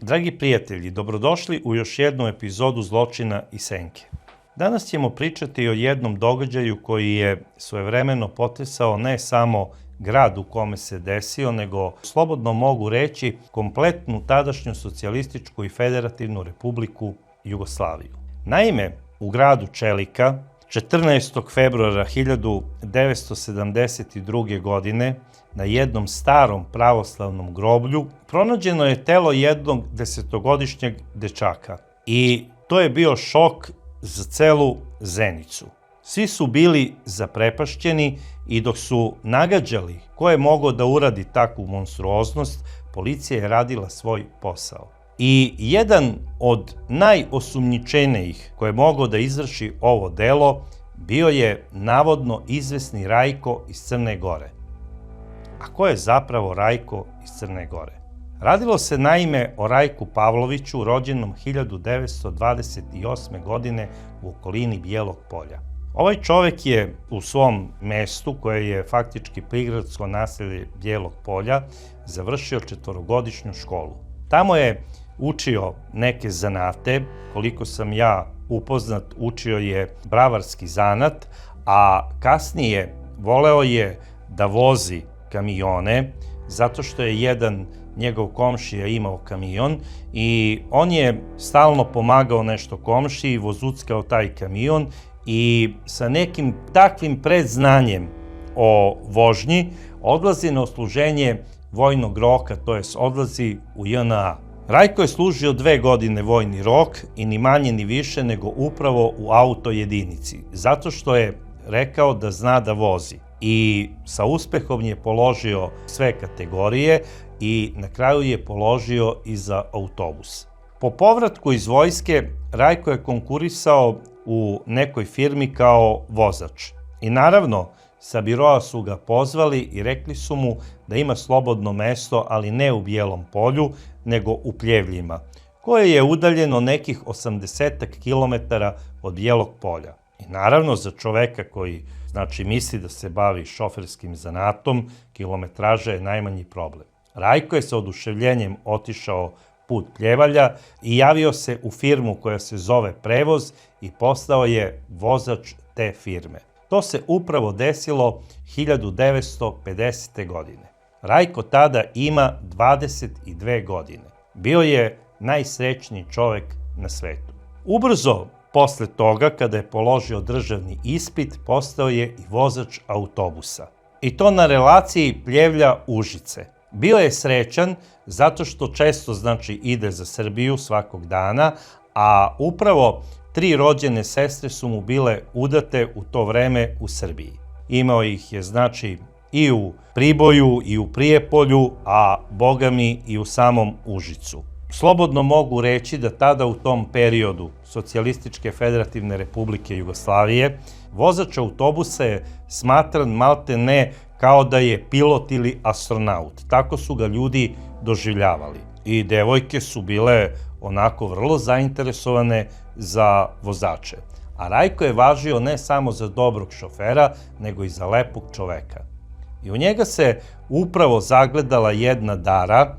Dragi prijatelji, dobrodošli u još jednu epizodu Zločina i senke. Danas ćemo pričati o jednom događaju koji je svojevremeno potresao ne samo grad u kome se desio, nego, slobodno mogu reći, kompletnu tadašnju socijalističku i federativnu republiku Jugoslaviju. Naime, u gradu Čelika, 14. februara 1972. godine, na jednom starom pravoslavnom groblju, pronađeno je telo jednog 10-godišnjeg dečaka. I to je bio šok za celu Zenicu. Svi su bili zaprepašćeni i dok su nagađali ko je mogao da uradi takvu monstruoznost, policija je radila svoj posao. I jedan od najosumnjičenijih koji je mogao da izvrši ovo delo bio je navodno izvesni Rajko iz Crne Gore. A ko je zapravo Rajko iz Crne Gore? Radilo se naime o Rajku Pavloviću, rođenom 1928. godine u okolini Bijelog Polja. Ovaj čovek je u svom mestu, koje je faktički prigradsko naselje Bijelog Polja, završio 4-godišnju školu. Tamo je učio neke zanate, koliko sam ja upoznat, učio je bravarski zanat, a kasnije voleo je da vozi kamione, zato što je jedan njegov komšija imao kamion i on je stalno pomagao nešto komšiji, vozuckao taj kamion i sa nekim takvim predznanjem o vožnji odlazi na odsluženje vojnog roka, to jest odlazi u JNA. Rajko je služio 2 godine vojni rok i ni manje ni više nego upravo u auto jedinici, zato što je rekao da zna da vozi. I sa uspehom je položio sve kategorije i na kraju je položio i za autobus. Po povratku iz vojske, Rajko je konkurisao u nekoj firmi kao vozač. I naravno, sa biroa su ga pozvali i rekli su mu da ima slobodno mesto, ali ne u Bijelom Polju, nego u Pljevljima, koje je udaljeno nekih 80 kilometara od Bijelog Polja. I naravno, za čoveka koji misli da se bavi šoferskim zanatom, kilometraža je najmanji problem. Rajko je sa oduševljenjem otišao put Pljevalja i javio se u firmu koja se zove Prevoz i postao je vozač te firme. To se upravo desilo 1950. godine. Rajko tada ima 22 godine. Bio je najsrećniji čovek na svetu. Ubrzo posle toga, kada je položio državni ispit, postao je i vozač autobusa. I to na relaciji Pljevlja-Užice. Bio je srećan zato što često ide za Srbiju svakog dana, a upravo 3 rođene sestre su mu bile udate u to vreme u Srbiji. Imao ih je i u Priboju i u Prijepolju, a bogami i u samom Užicu. Slobodno mogu reći da tada u tom periodu Socijalističke federativne republike Jugoslavije vozač autobusa je smatran malte ne kao da je pilot ili astronaut. Tako su ga ljudi doživljavali. I devojke su bile onako vrlo zainteresovane za vozače. A Rajko je važio ne samo za dobrog šofera, nego i za lepog čoveka. I u njega se upravo zagledala jedna Dara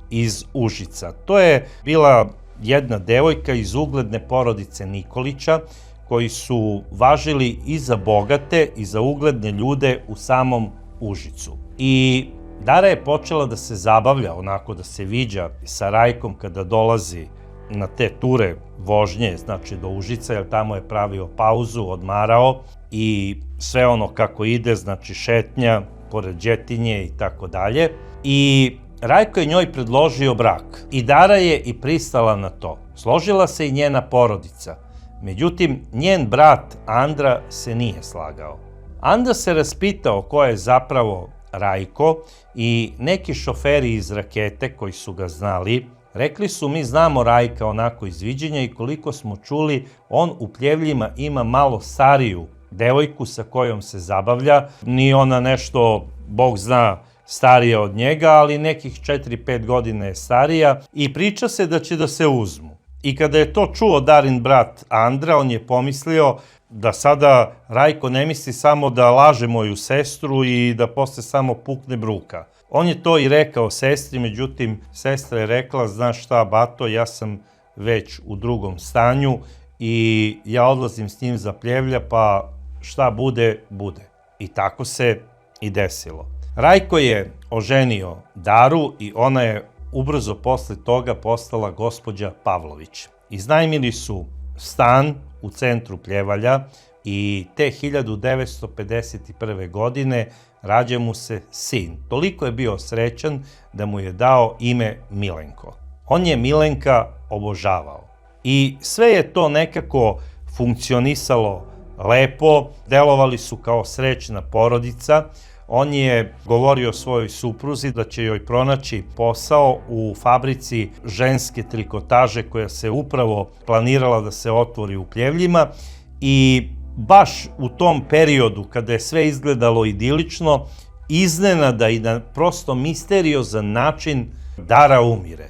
iz Užica. To je bila jedna devojka iz ugledne porodice Nikolića, koji su važili i za bogate i za ugledne ljude u samom Užicu. I Dara je počela da se zabavlja, onako da se viđa sa Rajkom kada dolazi na te ture vožnje, do Užica, jer tamo je pravio pauzu, odmarao i sve ono kako ide, šetnja, pored Đetinje i tako dalje. I Rajko je njoj predložio brak i Dara je i pristala na to. Složila se i njena porodica. Međutim, njen brat Andra se nije slagao. Andra se raspitao ko je zapravo Rajko i neki šoferi iz Rakete koji su ga znali, rekli su: mi znamo Rajka onako iz viđenja i koliko smo čuli, on u Pljevljima ima malo stariju devojku sa kojom se zabavlja. Ni ona nešto, Bog zna, starija od njega, ali nekih 4-5 godina je starija i priča se da će da se uzmu. I kada je to čuo Darin brat Andra, on je pomislio da sada Rajko ne misli samo da laže moju sestru i da posle samo pukne bruka. On je to i rekao sestri, međutim, sestra je rekla, znaš šta, bato, ja sam već u drugom stanju i ja odlazim s njim za Pljevlja, pa šta bude, bude. I tako se i desilo. Rajko je oženio Daru i ona je ubrzo posle toga postala gospođa Pavlović. Iznajmili su stan u centru Pljevalja i te 1951. godine rađa mu se sin. Toliko je bio srećan da mu je dao ime Milenko. On je Milenka obožavao. I sve je to nekako funkcionisalo lepo, delovali su kao srećna porodica. On je govorio svojoj supruzi da će joj pronaći posao u fabrici ženske trikotaže koja se upravo planirala da se otvori u Pljevljima i baš u tom periodu kada je sve izgledalo idilično, iznenada i na prosto misteriozan način Dara umire.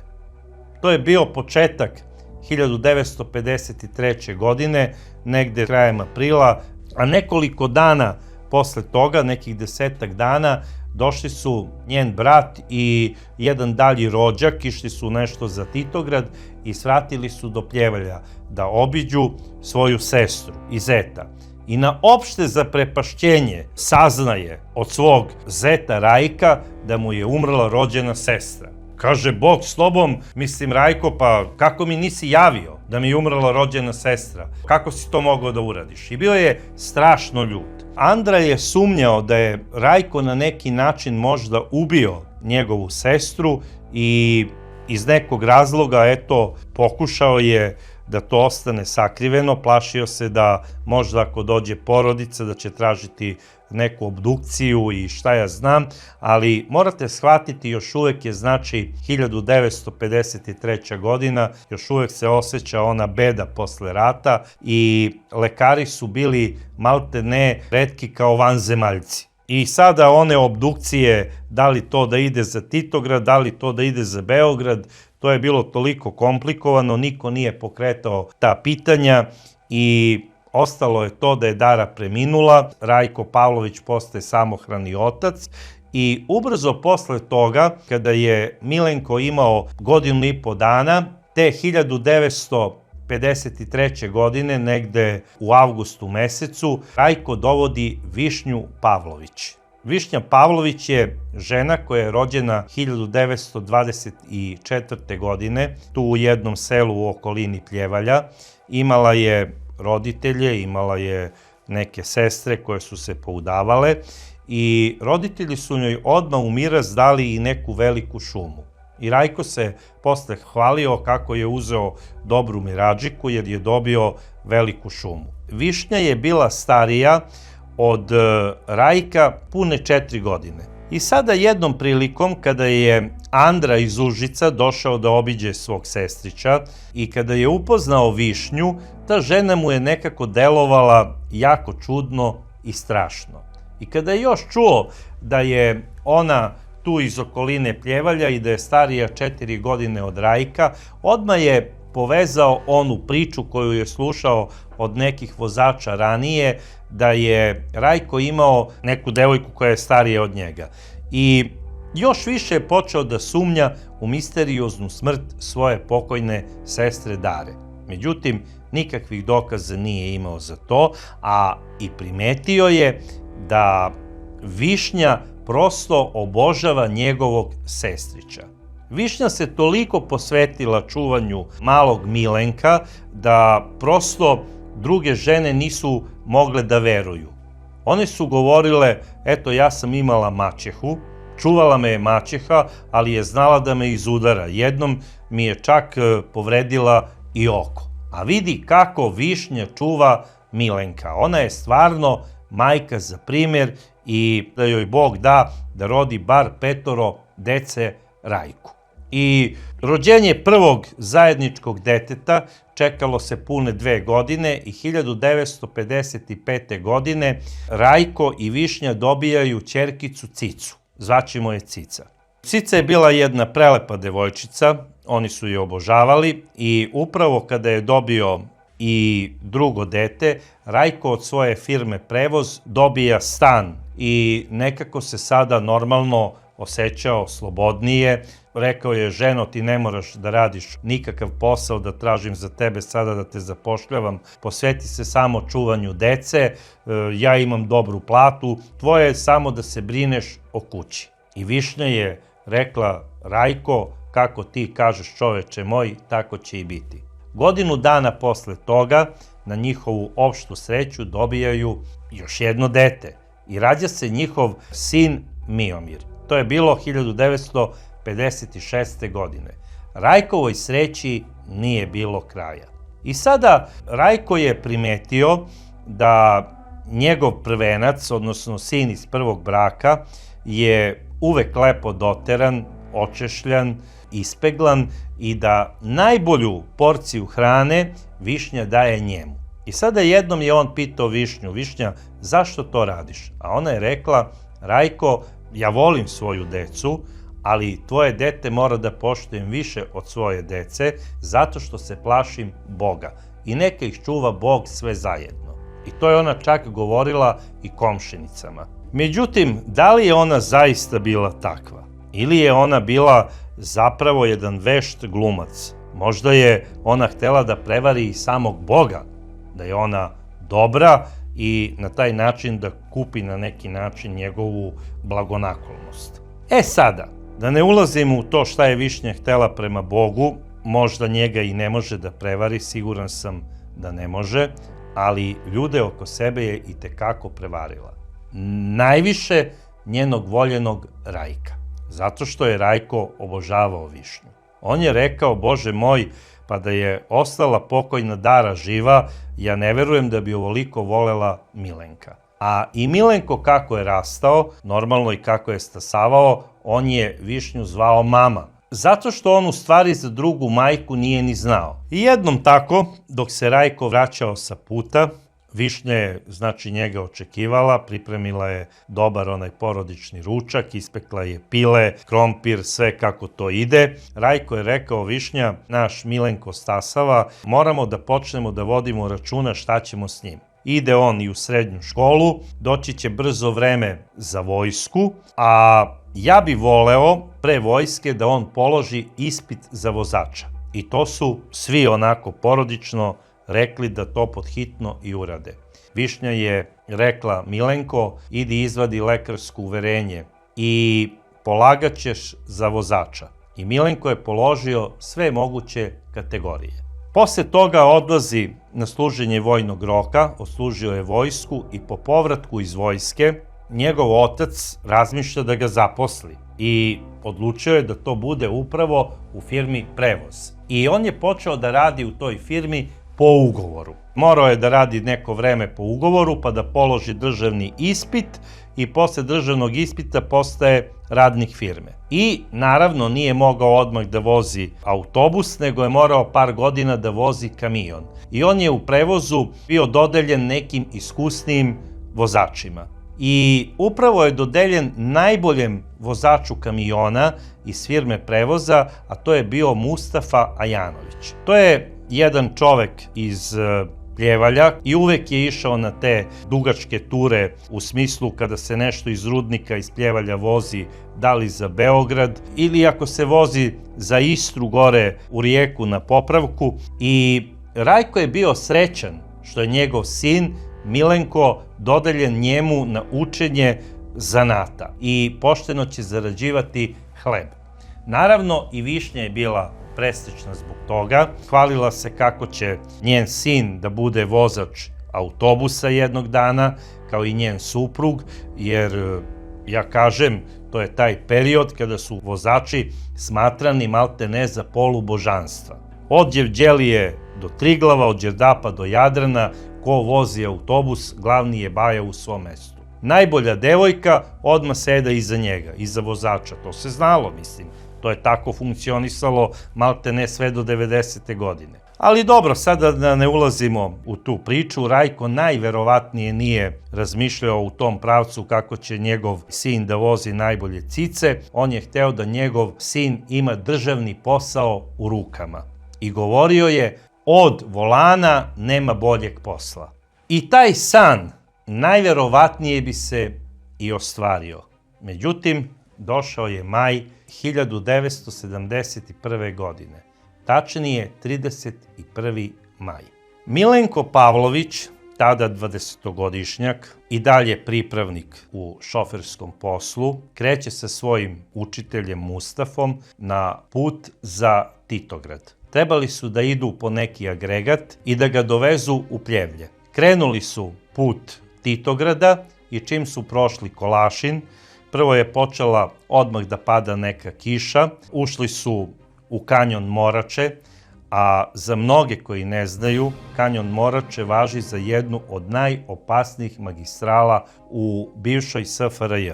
To je bio početak 1953. godine, negde krajem aprila, a nekoliko dana posle toga, nekih 10-ak dana, došli su njen brat i jedan dalji rođak, išli su nešto za Titograd i svratili su do Pljevalja da obiđu svoju sestru i zeta. I na opšte zaprepašćenje saznaje od svog zeta Rajka da mu je umrla rođena sestra. Kaže, Bog s tobom, mislim, Rajko, pa kako mi nisi javio da mi je umrla rođena sestra? Kako si to mogao da uradiš? I bio je strašno ljut. Andra je sumnjao da je Rajko na neki način možda ubio njegovu sestru i iz nekog razloga, eto, pokušao je da to ostane sakriveno, plašio se da možda ako dođe porodica da će tražiti neku obdukciju i šta ja znam, ali morate shvatiti, još uvek je znači 1953. godina, još uvek se osjeća ona beda posle rata i lekari su bili malte ne retki kao vanzemaljci. I sada one obdukcije, da li to da ide za Titograd, da li to da ide za Beograd, to je bilo toliko komplikovano, niko nije pokretao ta pitanja i ostalo je to da je Dara preminula, Rajko Pavlović postaje samohrani otac i ubrzo posle toga, kada je Milenko imao 1,5 godinu te 1953. godine, negde u avgustu mesecu, Rajko dovodi Višnju Pavlović. Višnja Pavlović je žena koja je rođena 1924. godine, tu u jednom selu u okolini Pljevalja. Imala je roditelje, imala je neke sestre koje su se poudavale i roditelji su njoj odmah u miraz dali i neku veliku šumu. I Rajko se posle hvalio kako je uzeo dobru mirađiku jer je dobio veliku šumu. Višnja je bila starija od Rajka pune 4 godine. I sada jednom prilikom kada je Andra iz Užica došao da obiđe svog sestrića i kada je upoznao Višnju, ta žena mu je nekako delovala jako čudno i strašno. I kada je još čuo da je ona tu iz okoline Pljevalja i da je starija 4 godine od Rajka, odmah je povezao onu priču koju je slušao od nekih vozača ranije, da je Rajko imao neku devojku koja je starija od njega. I još više je počeo da sumnja u misterioznu smrt svoje pokojne sestre Dare. Međutim, nikakvih dokaza nije imao za to, a i primetio je da Višnja prosto obožava njegovog sestrića. Višnja se toliko posvetila čuvanju malog Milenka da prosto druge žene nisu mogle da veruju. One su govorile, eto ja sam imala maćehu, čuvala me je maćeha, ali je znala da me izudara. Jednom mi je čak povredila i oko. A vidi kako Višnja čuva Milenka. Ona je stvarno majka za primjer i da joj Bog da da rodi bar 5 dece Rajku. I rođenje prvog zajedničkog deteta čekalo se pune 2 godine i 1955. godine Rajko i Višnja dobijaju ćerkicu Cicu. Zvaćemo je Cica. Cica je bila jedna prelepa devojčica, oni su je obožavali i upravo kada je dobio i drugo dete, Rajko od svoje firme Prevoz dobija stan i nekako se sada normalno osjećao slobodnije. Rekao je, ženo, ti ne moraš da radiš nikakav posao, da tražim za tebe sada da te zapošljavam, posveti se samo čuvanju dece, ja imam dobru platu, tvoje je samo da se brineš o kući. I Višnja je rekla, Rajko, kako ti kažeš, čoveče moj, tako će i biti. Godinu dana posle toga, na njihovu opštu sreću, dobijaju još jedno dete i rađa se njihov sin Miomir. To je bilo 1956. godine. Rajkovoj sreći nije bilo kraja. I sada Rajko je primetio da njegov prvenac, odnosno sin iz prvog braka, je uvek lepo doteran, očešljan, ispeglan i da najbolju porciju hrane Višnja daje njemu. I sada jednom je on pitao Višnju, Višnja, zašto to radiš? A ona je rekla, Rajko, ja volim svoju decu, ali tvoje dete mora da poštujem više od svoje dece, zato što se plašim Boga. I neka ih čuva Bog sve zajedno. I to je ona čak govorila i komšinicama. Međutim, da li je ona zaista bila takva? Ili je ona bila zapravo jedan vešt glumac? Možda je ona htela da prevari i samog Boga, da je ona dobra i na taj način da kupi na neki način njegovu blagonaklonost. E sada, da ne ulazimo u to šta je Višnja htela prema Bogu, možda njega i ne može da prevari, siguran sam da ne može, ali ljude oko sebe je i tekako prevarila. Najviše njenog voljenog Rajka, zato što je Rajko obožavao Višnju. On je rekao, Bože moj, pa da je ostala pokojna Dara živa, ja ne verujem da bi ovoliko volela Milenka. A i Milenko kako je rastao, normalno i kako je stasavao, on je Višnju zvao mama. Zato što on u stvari za drugu majku nije ni znao. I jednom tako, dok se Rajko vraćao sa puta, Višnja je, znači, njega očekivala, pripremila je dobar onaj porodični ručak, ispekla je pile, krompir, sve kako to ide. Rajko je rekao, Višnja, naš Milenko stasava, moramo da počnemo da vodimo računa šta ćemo s njim. Ide on i u srednju školu, doći će brzo vreme za vojsku, a ja bi voleo pre vojske da on položi ispit za vozača. I to su svi onako porodično rekli da to podhitno i urade. Višnja je rekla, Milenko, idi izvadi lekarsko uverenje i polagat ćeš za vozača. I Milenko je položio sve moguće kategorije. Posle toga odlazi na služenje vojnog roka, odslužio je vojsku i po povratku iz vojske njegov otac razmišlja da ga zaposli i odlučio je da to bude upravo u firmi Prevoz. I on je počeo da radi u toj firmi po ugovoru. Morao je da radi neko vreme po ugovoru, pa da položi državni ispit i posle državnog ispita postaje radnik firme. I naravno nije mogao odmah da vozi autobus, nego je morao par godina da vozi kamion. I on je u Prevozu bio dodeljen nekim iskusnijim vozačima. I upravo je dodeljen najboljem vozaču kamiona iz firme Prevoza, a to je bio Mustafa Ajanović. To je jedan čovek iz Pljevalja i uvek je išao na te dugačke ture u smislu kada se nešto iz rudnika iz Pljevalja vozi, da li za Beograd ili ako se vozi za Istru gore u Rijeku na popravku. I Rajko je bio srećan što je njegov sin Milenko dodeljen njemu na učenje zanata i pošteno će zarađivati hleb. Naravno i Višnja je bila presrećna zbog toga. Hvalila se kako će njen sin da bude vozač autobusa jednog dana, kao i njen suprug, jer ja kažem, to je taj period kada su vozači smatrani maltene za polubožanstva. Od Đevđelije do Triglava, od Đerdapa do Jadrana, ko vozi autobus, glavni je baja u svom mestu. Najbolja devojka odmah seda iza njega, iza vozača, to se znalo, mislim. To je tako funkcionisalo maltene sve do 90. godine. Ali dobro, sada da ne ulazimo u tu priču, Rajko najverovatnije nije razmišljao u tom pravcu kako će njegov sin da vozi najbolje cice. On je hteo da njegov sin ima državni posao u rukama. I govorio je, od volana nema boljeg posla. I taj san najverovatnije bi se i ostvario. Međutim, došao je maj 1971. godine. Tačnije 31. maj. Milenko Pavlović, tada 20-godišnjak i dalje pripravnik u šoferskom poslu, kreće sa svojim učiteljem Mustafom na put za Titograd. Trebali su da idu po neki agregat i da ga dovezu u Pljevlje. Krenuli su put Titograda i čim su prošli Kolašin, prvo je počela odmah da pada neka kiša, ušli su u kanjon Morače, a za mnoge koji ne znaju, kanjon Morače važi za jednu od najopasnijih magistrala u bivšoj SFRJ.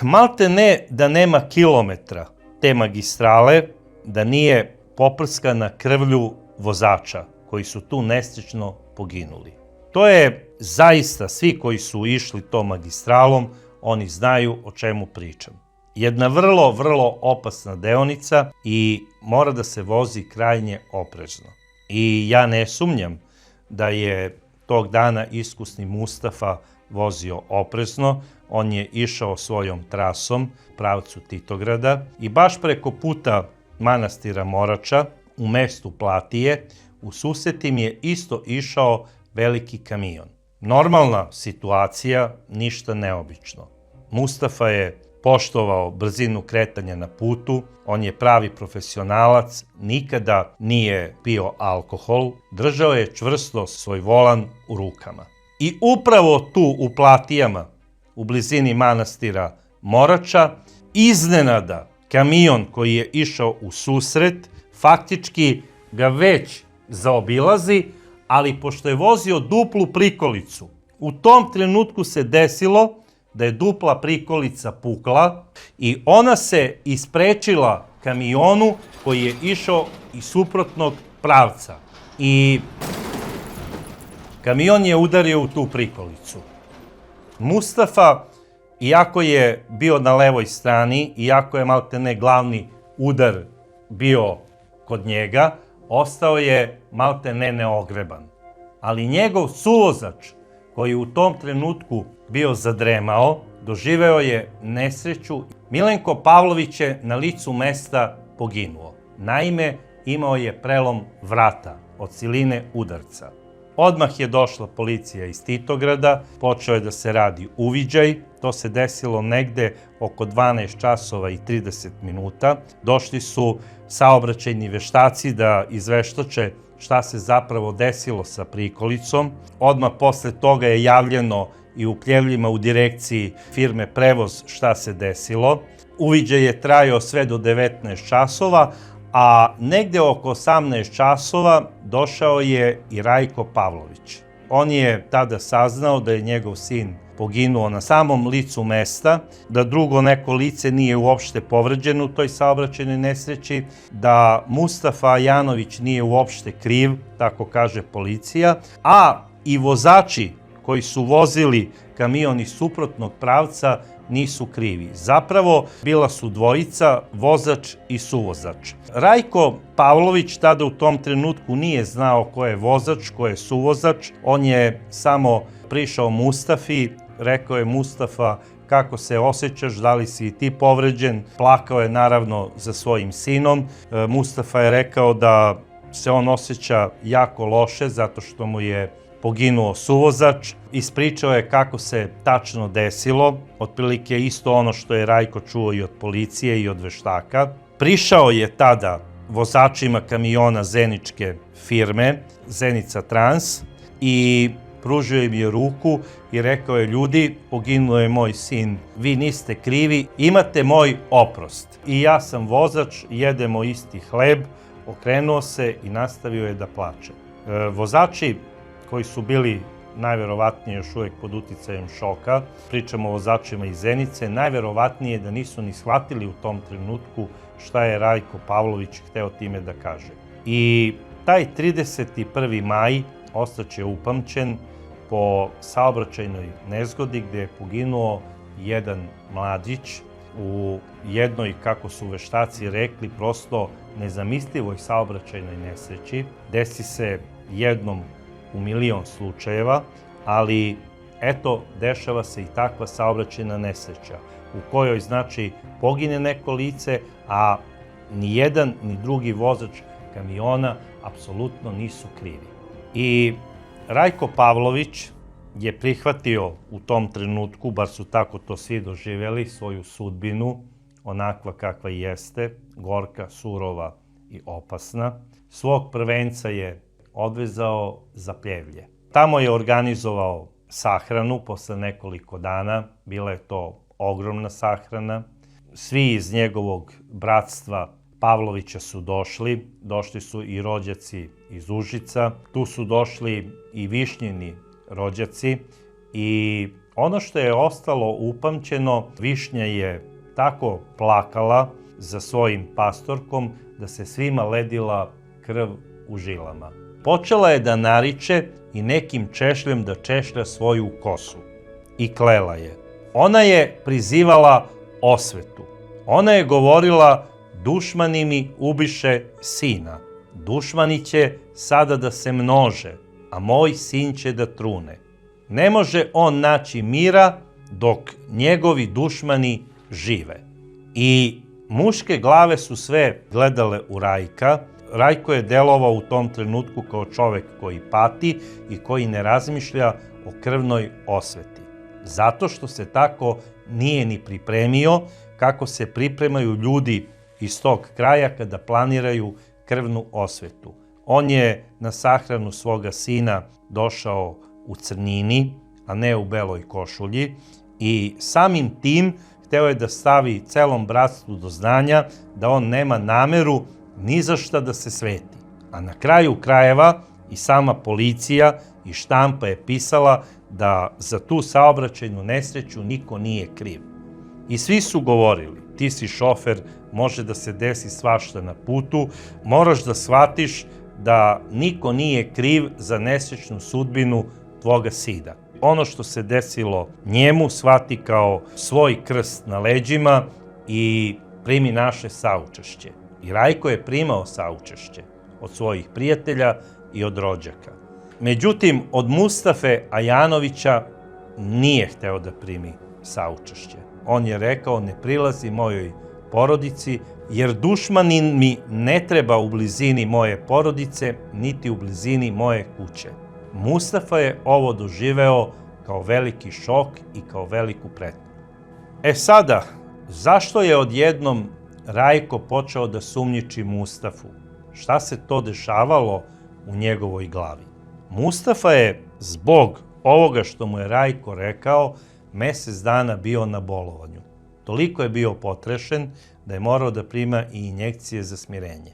Malte ne da nema kilometra te magistrale, da nije poprskana krvlju vozača koji su tu nesrećno poginuli. To je zaista, svi koji su išli tom magistralom, oni znaju o čemu pričam. Jedna vrlo opasna deonica i mora da se vozi krajnje oprezno. I ja ne sumnjam da je tog dana iskusni Mustafa vozio oprezno, on je išao svojom trasom u pravcu Titograda i baš preko puta manastira Morača u mestu Platije u susret im je isto išao veliki kamion. Normalna situacija, ništa neobično. Mustafa je poštovao brzinu kretanja na putu, on je pravi profesionalac, nikada nije pio alkohol, držao je čvrsto svoj volan u rukama. I upravo tu u Platijama, u blizini manastira Morača, iznenada kamion koji je išao u susret, faktički ga već zaobilazi, ali pošto je vozio duplu prikolicu, u tom trenutku se desilo da je dupla prikolica pukla i ona se isprečila kamionu koji je išao iz suprotnog pravca. I kamion je udario u tu prikolicu. Mustafa, iako je bio na levoj strani, iako je maltene glavni udar bio kod njega, ostao je maltene neogreban. Ali njegov suvozač, koji u tom trenutku bio zadremao, doživeo je nesreću. Milenko Pavlović je na licu mesta poginuo. Naime, imao je prelom vrata od siline udarca. Odmah je došla policija iz Titograda, počeo je da se radi uviđaj, to se desilo negde oko 12 časova i 30 minuta. Došli su saobraćajni veštaci da izveštače šta se zapravo desilo sa prikolicom. Odmah posle toga je javljeno i u Pljevljima u direkciji firme Prevoz šta se desilo. Uviđaj je trajao sve do 19 časova, a negde oko 18 časova došao je i Rajko Pavlović. On je tada saznao da je njegov sin poginuo na samom licu mesta, da drugo neko lice nije uopšte povređeno u toj saobraćajnoj nesreći, da Mustafa Janović nije uopšte kriv, tako kaže policija, a i vozači koji su vozili kamion iz suprotnog pravca nisu krivi. Zapravo, bila su dvojica, vozač i suvozač. Rajko Pavlović tada u tom trenutku nije znao ko je vozač, ko je suvozač. On je samo prišao Mustafi, rekao je: Mustafa, kako se osjećaš, da li si i ti povređen? Plakao je naravno za svojim sinom. Mustafa je rekao da se on osjeća jako loše zato što mu je poginuo suvozač. Ispričao je kako se tačno desilo, otprilike isto ono što je Rajko čuo i od policije i od veštaka. Prišao je tada vozačima kamiona zeničke firme, Zenica Trans, i pružio im je ruku i rekao je: ljudi, poginuo je moj sin, vi niste krivi, imate moj oprost. I ja sam vozač, jedemo isti hleb. Okrenuo se i nastavio je da plače. Vozači koji su bili najverovatnije još uvek pod uticajem šoka, pričamo o vozačima iz Zenice, najverovatnije da nisu ni shvatili u tom trenutku šta je Rajko Pavlović hteo time da kaže. I taj 31. maj ostaće upamćen po saobraćajnoj nezgodi gde je poginuo jedan mladić u jednoj, kako su veštaci rekli, prosto nezamislivoj saobraćajnoj nesreći, desi se jednom u milion slučajeva, ali eto, dešava se i takva saobraćajna nesreća u kojoj, znači, pogine neko lice, a ni jedan ni drugi vozač kamiona apsolutno nisu krivi. I Rajko Pavlović je prihvatio u tom trenutku, bar su tako to svi doživjeli, svoju sudbinu, onakva kakva jeste, gorka, surova i opasna. Svog prvenca je odvezao za Pljevlje. Tamo je organizovao sahranu posle nekoliko dana, bila je to ogromna sahrana. Svi iz njegovog bratstva Pavlovića su došli su i rođaci iz Užica, tu su došli i Višnjini rođaci i ono što je ostalo upamćeno, Višnja je tako plakala za svojim pastorkom da se svima ledila krv u žilama. Počela je da nariče i nekim češljem da češlja svoju kosu i klela je. Ona je prizivala osvetu. Ona je govorila: dušmani mi ubiše sina. Dušmani će sada da se množe, a moj sin će da trune. Ne može on naći mira dok njegovi dušmani žive. I muške glave su sve gledale u Rajka. Rajko je delovao u tom trenutku kao čovek koji pati i koji ne razmišlja o krvnoj osveti. Zato što se tako nije ni pripremio kako se pripremaju ljudi iz tog kraja kada planiraju krvnu osvetu. On je na sahranu svoga sina došao u crnini, a ne u beloj košulji, i samim tim hteo je da stavi celom bratstvu do znanja da on nema nameru ni za šta da se sveti. A na kraju krajeva i sama policija i štampa je pisala da za tu saobraćajnu nesreću niko nije kriv. I svi su govorili: ti si šofer, može da se desi svašta na putu, moraš da shvatiš da niko nije kriv za nesrećnu sudbinu tvoga sina. Ono što se desilo njemu shvati kao svoj krst na leđima i primi naše saučešće. I Rajko je primao saučešće od svojih prijatelja i od rođaka. Međutim, od Mustafe Ajanovića nije hteo da primi saučešće. On je rekao: ne prilazi mojoj porodici, jer dušmanin mi ne treba u blizini moje porodice, niti u blizini moje kuće. Mustafa je ovo doživeo kao veliki šok i kao veliku pretnju. E sada, zašto je odjednom Rajko počeo da sumnjiči Mustafu? Šta se to dešavalo u njegovoj glavi? Mustafa je zbog ovoga što mu je Rajko rekao mesec dana bio na bolovanju. Toliko je bio potrešen da je morao da prima i injekcije za smirenje.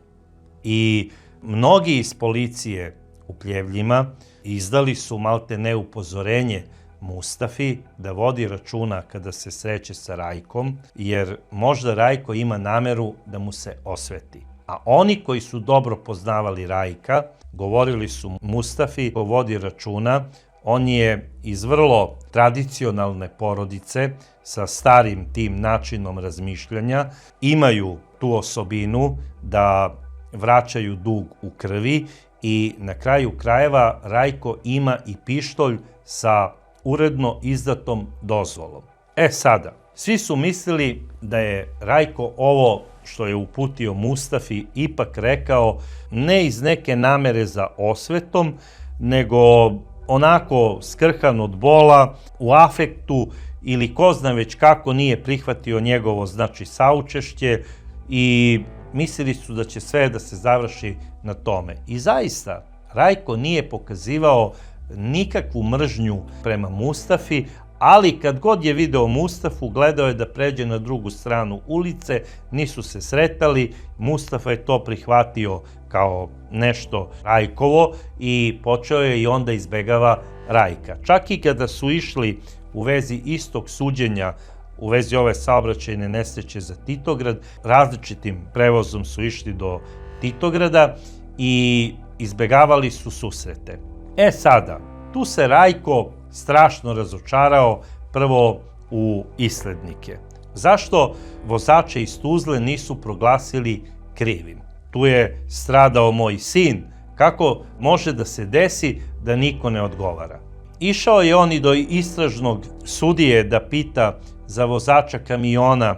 I mnogi iz policije u Pljevljima izdali su maltene upozorenje Mustafi da vodi računa kada se sreće sa Rajkom, jer možda Rajko ima nameru da mu se osveti. A oni koji su dobro poznavali Rajka govorili su Mustafi da vodi računa. On je iz vrlo tradicionalne porodice sa starim tim načinom razmišljanja, imaju tu osobinu da vraćaju dug u krvi i na kraju krajeva Rajko ima i pištolj sa uredno izdatom dozvolom. E sada, svi su mislili da je Rajko ovo što je uputio Mustafi ipak rekao ne iz neke namere za osvetom, nego onako skrhan od bola, u afektu ili ko zna već kako nije prihvatio njegovo, znači, saučešće, i mislili su da će sve da se završi na tome. I zaista, Rajko nije pokazivao nikakvu mržnju prema Mustafi, ali kad god je video Mustafu, gledao je da pređe na drugu stranu ulice, nisu se sretali, Mustafa je to prihvatio kao nešto Rajkovo i počeo je i onda izbegava Rajka. Čak i kada su išli u vezi istog suđenja, u vezi ove saobraćajne nesreće za Titograd, različitim prevozom su išli do Titograda i izbegavali su susrete. E sada, tu se Rajko strašno razočarao prvo u islednike. Zašto vozače iz Tuzle nisu proglasili krivim? tu je stradao moj sin, kako može da se desi da niko ne odgovara. Išao je on i do istražnog sudije da pita za vozača kamiona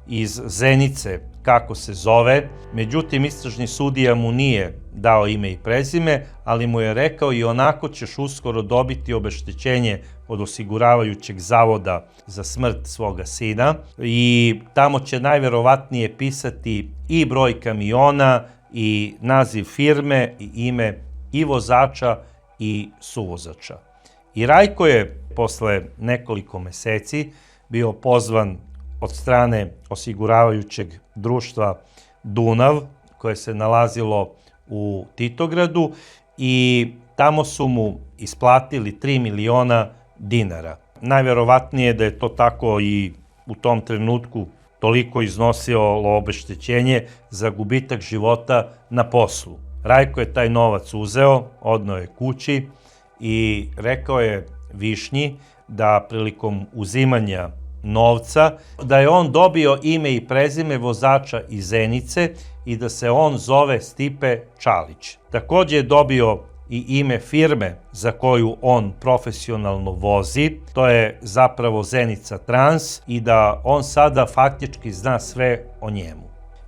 iz Zenice kako se zove, međutim istražni sudija mu nije dao ime i prezime, ali mu je rekao i onako ćeš uskoro dobiti obeštećenje od osiguravajućeg zavoda za smrt svoga sina i tamo će najverovatnije pisati i broj kamiona i naziv firme i ime i vozača i suvozača. I Rajko je posle nekoliko meseci bio pozvan od strane osiguravajućeg društva Dunav, koje se nalazilo u Titogradu, i tamo su mu isplatili 3 miliona dinara. Najverovatnije da je to tako i u tom trenutku toliko iznosilo obeštećenje za gubitak života na poslu. Rajko je taj novac uzeo, odneo je kući i rekao je Višnji da prilikom uzimanja novca, da je on dobio ime i prezime vozača iz Zenice i da se on zove Stipe Čalić. Takođe je dobio i ime firme za koju on profesionalno vozi, to je zapravo Zenica Trans, i da on sada faktički zna sve o njemu.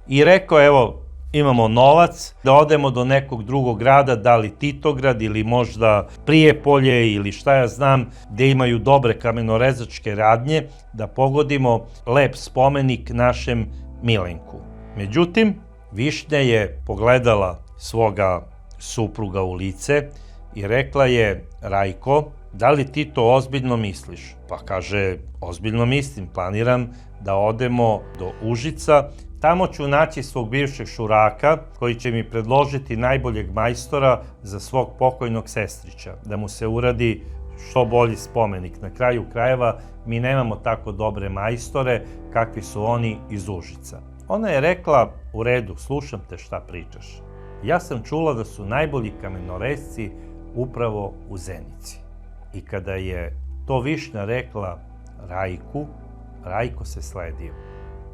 I rekao, evo, imamo novac, da odemo do nekog drugog grada, da li Titograd ili možda Prijepolje ili šta ja znam, gde imaju dobre kamenorezačke radnje, da pogodimo lep spomenik našem Milenku. Međutim, Višnja je pogledala svoga supruga u lice i rekla je, Rajko, da li ti to ozbiljno misliš? Pa kaže, ozbiljno mislim, planiram da odemo do Užica. Tamo ću naći svog bivšeg šuraka koji će mi predložiti najboljeg majstora za svog pokojnog sestrića, da mu se uradi što bolji spomenik. Na kraju krajeva mi nemamo tako dobre majstore kakvi su oni iz Užica. Ona je rekla, u redu, slušam te šta pričaš. Ja sam čula da su najbolji kamenorezci upravo u Zenici. I kada je to Višnja rekla Rajku, Rajko se sledio.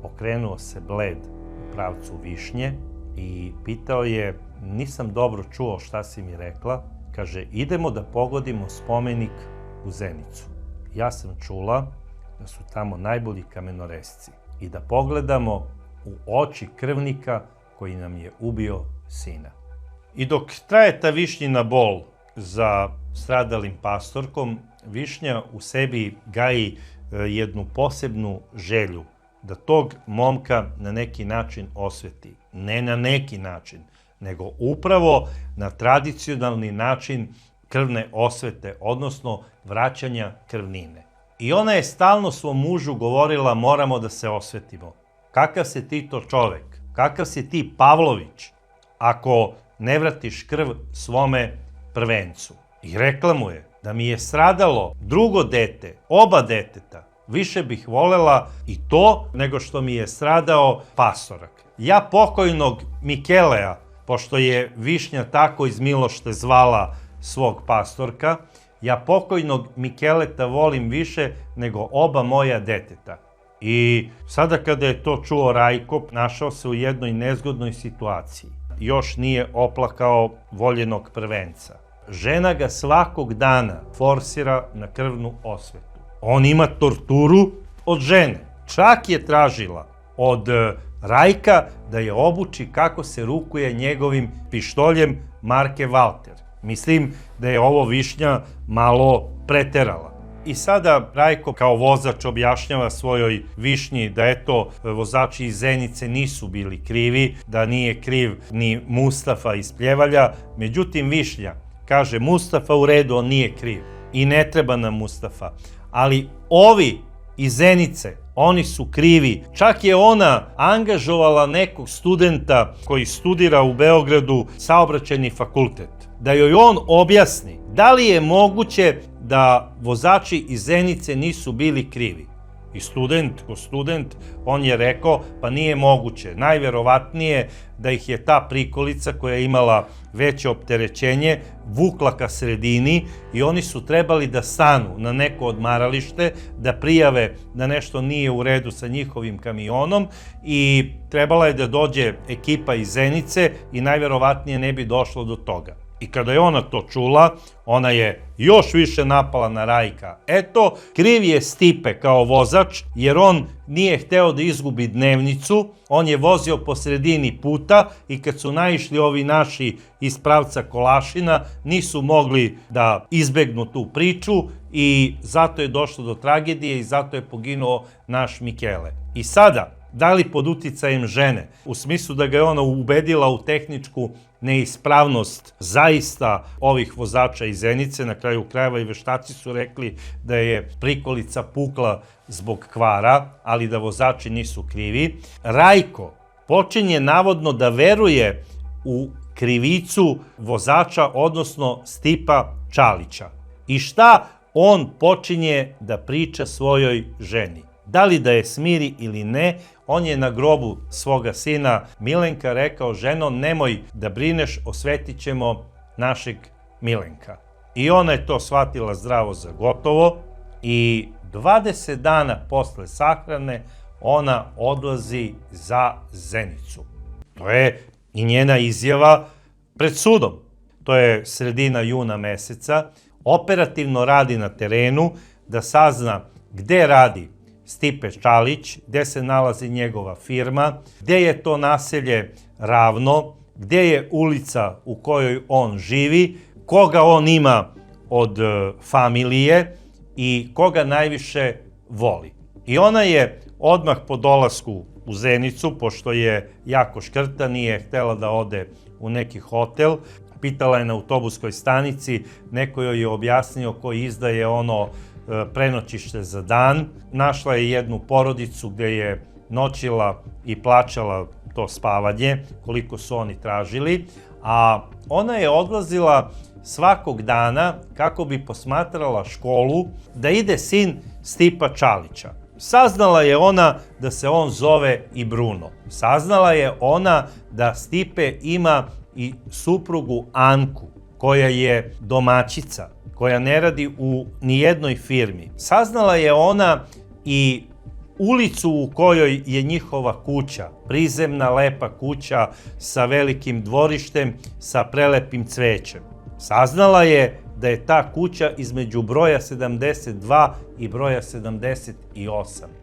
Okrenuo se bled u pravcu Višnje i pitao je, nisam dobro čuo šta si mi rekla. Kaže, idemo da pogodimo spomenik u Zenicu. Ja sam čula da su tamo najbolji kamenorezci i da pogledamo u oči krvnika koji nam je ubio sina. I dok traje ta Višnjina bol za stradalim pastorkom, Višnja u sebi gaji jednu posebnu želju da tog momka na neki način osveti. Ne na neki način, nego upravo na tradicionalni način krvne osvete, odnosno vraćanja krvnine. I ona je stalno svom mužu govorila, moramo da se osvetimo. Kakav si ti to čovek? Kakav si ti Pavlović ako ne vratiš krv svome prvencu? I rekla mu je da mi je stradalo drugo dete, oba deteta. Više bih volela i to nego što mi je stradao pastorak. Ja pokojnog Mikelea, pošto je Višnja tako iz milošte zvala svog pastorka, ja pokojnog Mikeleta volim više nego oba moja deteta. I sada kada je to čuo Rajko, našao se u jednoj nezgodnoj situaciji. Još nije oplakao voljenog prvenca. Žena ga svakog dana forsira na krvnu osvetu. On ima torturu od žene. Čak je tražila od Rajka da je obuči kako se rukuje njegovim pištoljem marke Walter. Mislim da je ovo Višnja malo preterala. I sada Rajko kao vozač objašnjava svojoj Višnji da eto, vozači iz Zenice nisu bili krivi, da nije kriv ni Mustafa iz Pljevalja. Međutim, Višnja kaže, Mustafa u redu, on nije kriv i ne treba nam Mustafa. Ali ovi iz Zenice, oni su krivi. Čak je ona angažovala nekog studenta koji studira u Beogradu saobraćajni fakultet, da joj on objasni da li je moguće da vozači iz Zenice nisu bili krivi. I ko student, on je rekao, pa nije moguće. Najverovatnije da ih je ta prikolica koja je imala veće opterećenje vukla ka sredini i oni su trebali da stanu na neko odmaralište, da prijave da nešto nije u redu sa njihovim kamionom i trebala je da dođe ekipa iz Zenice i najverovatnije ne bi došlo do toga. I kada je ona to čula, ona je još više napala na Rajka. Eto, kriv je Stipe kao vozač, jer on nije hteo da izgubi dnevnicu, on je vozio po sredini puta i kad su naišli ovi naši iz pravca Kolašina, nisu mogli da izbegnu tu priču i zato je došlo do tragedije i zato je poginuo naš Mikele. I sada, da li pod uticajem žene, u smislu da ga je ona ubedila u tehničku neispravnost zaista ovih vozača iz Zenice, na kraju krajeva i veštaci su rekli da je prikolica pukla zbog kvara, ali da vozači nisu krivi. Rajko počinje navodno da veruje u krivicu vozača, odnosno Stipa Čalića. I šta on počinje da priča svojoj ženi? Da li da je smiri ili ne, on je na grobu svoga sina Milenka rekao: ženo, nemoj da brineš, osvetit ćemo našeg Milenka. I ona je to shvatila zdravo za gotovo i 20 dana posle sahrane ona odlazi za Zenicu. To je i njena izjava pred sudom. To je sredina juna meseca. Operativno radi na terenu da sazna gde radi Stipe Čalić, gde se nalazi njegova firma, gde je to naselje Ravno, gde je ulica u kojoj on živi, koga on ima od familije i koga najviše voli. I ona je odmah po dolasku u Zenicu, pošto je jako škrta, nije htela da ode u neki hotel, pitala je na autobuskoj stanici, neko joj je objasnio koji izdaje ono prenoćište za dan. Našla je jednu porodicu gde je noćila i plaćala to spavanje, koliko su oni tražili, a ona je odlazila svakog dana kako bi posmatrala školu da ide sin Stipa Čalića. Saznala je ona da se on zove i Bruno. Saznala je ona da Stipe ima i suprugu Anku, koja je domaćica, koja ne radi u nijednoj firmi. Saznala je ona i ulicu u kojoj je njihova kuća, prizemna lepa kuća sa velikim dvorištem, sa prelepim cvećem. Saznala je da je ta kuća između broja 72 i broja 78.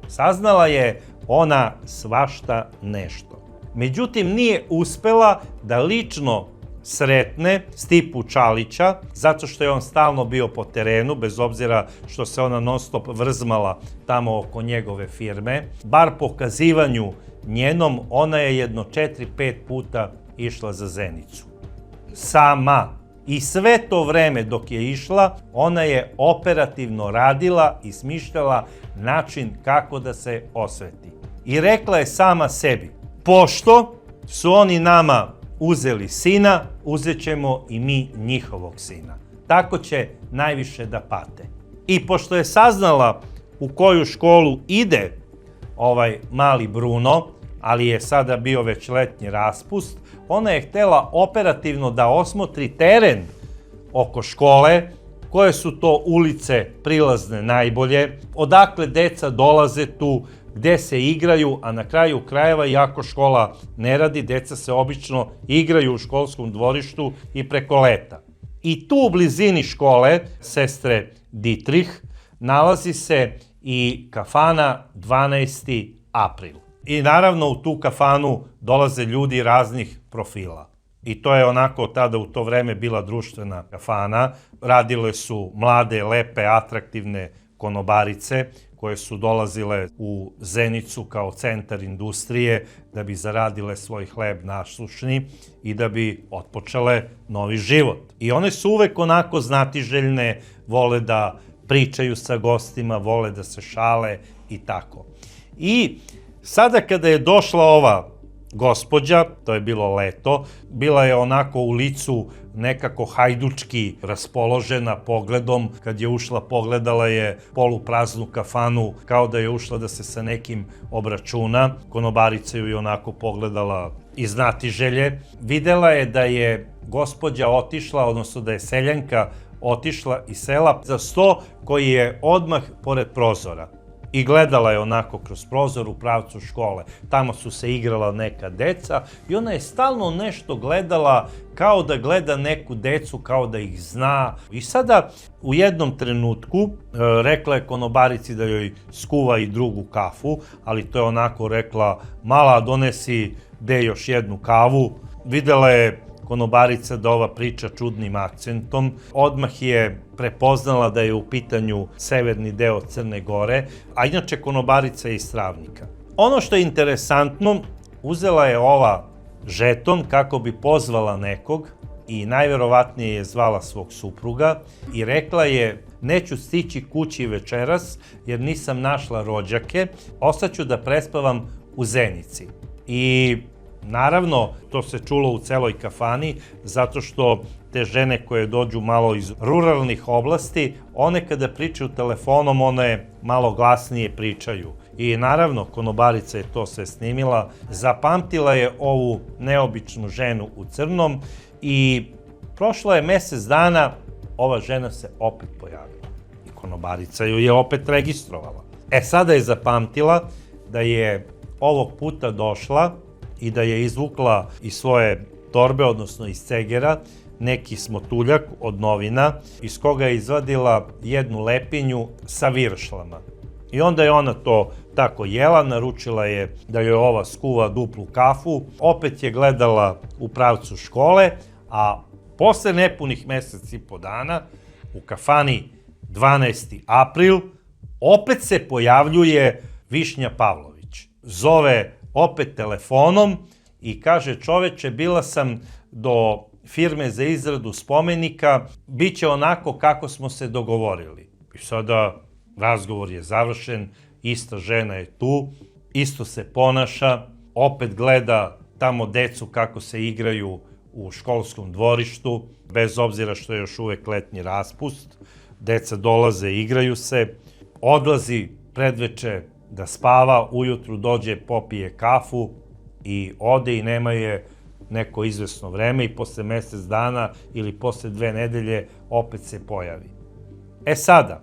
Saznala je ona svašta nešto. Međutim, nije uspela da lično sretne Stipu Čalića, zato što je on stalno bio po terenu, bez obzira što se ona non stop vrzmala tamo oko njegove firme. Bar po kazivanju njenom, ona je jedno 4-5 puta išla za Zenicu. Sama. I sve to vreme dok je išla, ona je operativno radila i smišljala način kako da se osveti. I rekla je sama sebi: pošto su oni nama uzeli sina, uzet ćemo i mi njihovog sina. Tako će najviše da pate. I pošto je saznala u koju školu ide ovaj mali Bruno, ali je sada bio već letnji raspust, ona je htela operativno da osmotri teren oko škole, koje su to ulice prilazne najbolje, odakle deca dolaze tu, gde se igraju, a na kraju krajeva, iako škola ne radi, deca se obično igraju u školskom dvorištu i preko leta. I tu u blizini škole sestre Dietrich nalazi se i kafana 12. april. I naravno u tu kafanu dolaze ljudi raznih profila. I to je onako tada u to vreme bila društvena kafana. Radile su mlade, lepe, atraktivne konobarice koje su dolazile u Zenicu kao centar industrije da bi zaradile svoj hleb nasušni i da bi otpočele novi život. I one su uvek onako znatiželjne, vole da pričaju sa gostima, vole da se šale i tako. I sada kada je došla ova gospođa, to je bilo leto, bila je onako u licu nekako hajdučki raspoložena pogledom. Kad je ušla, pogledala je polupraznu kafanu kao da je ušla da se sa nekim obračuna. Konobarica ju je onako pogledala iz znatiželje. Videla je da je gospođa otišla, odnosno da je seljanka otišla iz sela za sto koji je odmah pored prozora. I gledala je onako kroz prozor u pravcu škole. Tamo su se igrala neka deca i ona je stalno nešto gledala kao da gleda neku decu, kao da ih zna. I sada u jednom trenutku rekla je konobarici da joj skuva i drugu kafu, ali to je onako rekla: mala, donesi još jednu kavu. Videla je konobarica da ova priča čudnim akcentom. Odmah je prepoznala da je u pitanju severni deo Crne Gore, a inače konobarica je iz Travnika. Ono što je interesantno, uzela je ova žeton kako bi pozvala nekog i najverovatnije je zvala svog supruga i rekla je: neću stići kući večeras jer nisam našla rođake, ostaću da prespavam u Zenici. I naravno, to se čulo u celoj kafani, zato što te žene koje dođu malo iz ruralnih oblasti, one kada pričaju telefonom, one malo glasnije pričaju. I naravno, konobarica je to sve snimila, zapamtila je ovu neobičnu ženu u crnom i prošlo je mesec dana, ova žena se opet pojavila. I konobarica ju je opet registrovala. Sada je zapamtila da je ovog puta došla i da je izvukla iz svoje torbe, odnosno iz cegera, neki smotuljak od novina, iz koga je izvadila jednu lepinju sa viršlama. I onda je ona to tako jela, naručila je da joj ova skuva duplu kafu, opet je gledala u pravcu škole, a posle nepunih mesec i po dana, u kafani 12. april, opet se pojavljuje Višnja Pavlović. Zove opet telefonom i kaže: čoveče, bila sam do firme za izradu spomenika, bit će onako kako smo se dogovorili. I sada razgovor je završen, ista žena je tu, isto se ponaša, opet gleda tamo decu kako se igraju u školskom dvorištu, bez obzira što je još uvek letnji raspust. Deca dolaze, igraju se, odlazi predveče da spava, ujutru dođe, popije kafu i ode i nema je neko izvesno vreme i posle mesec dana ili posle 2 nedelje opet se pojavi. Sada,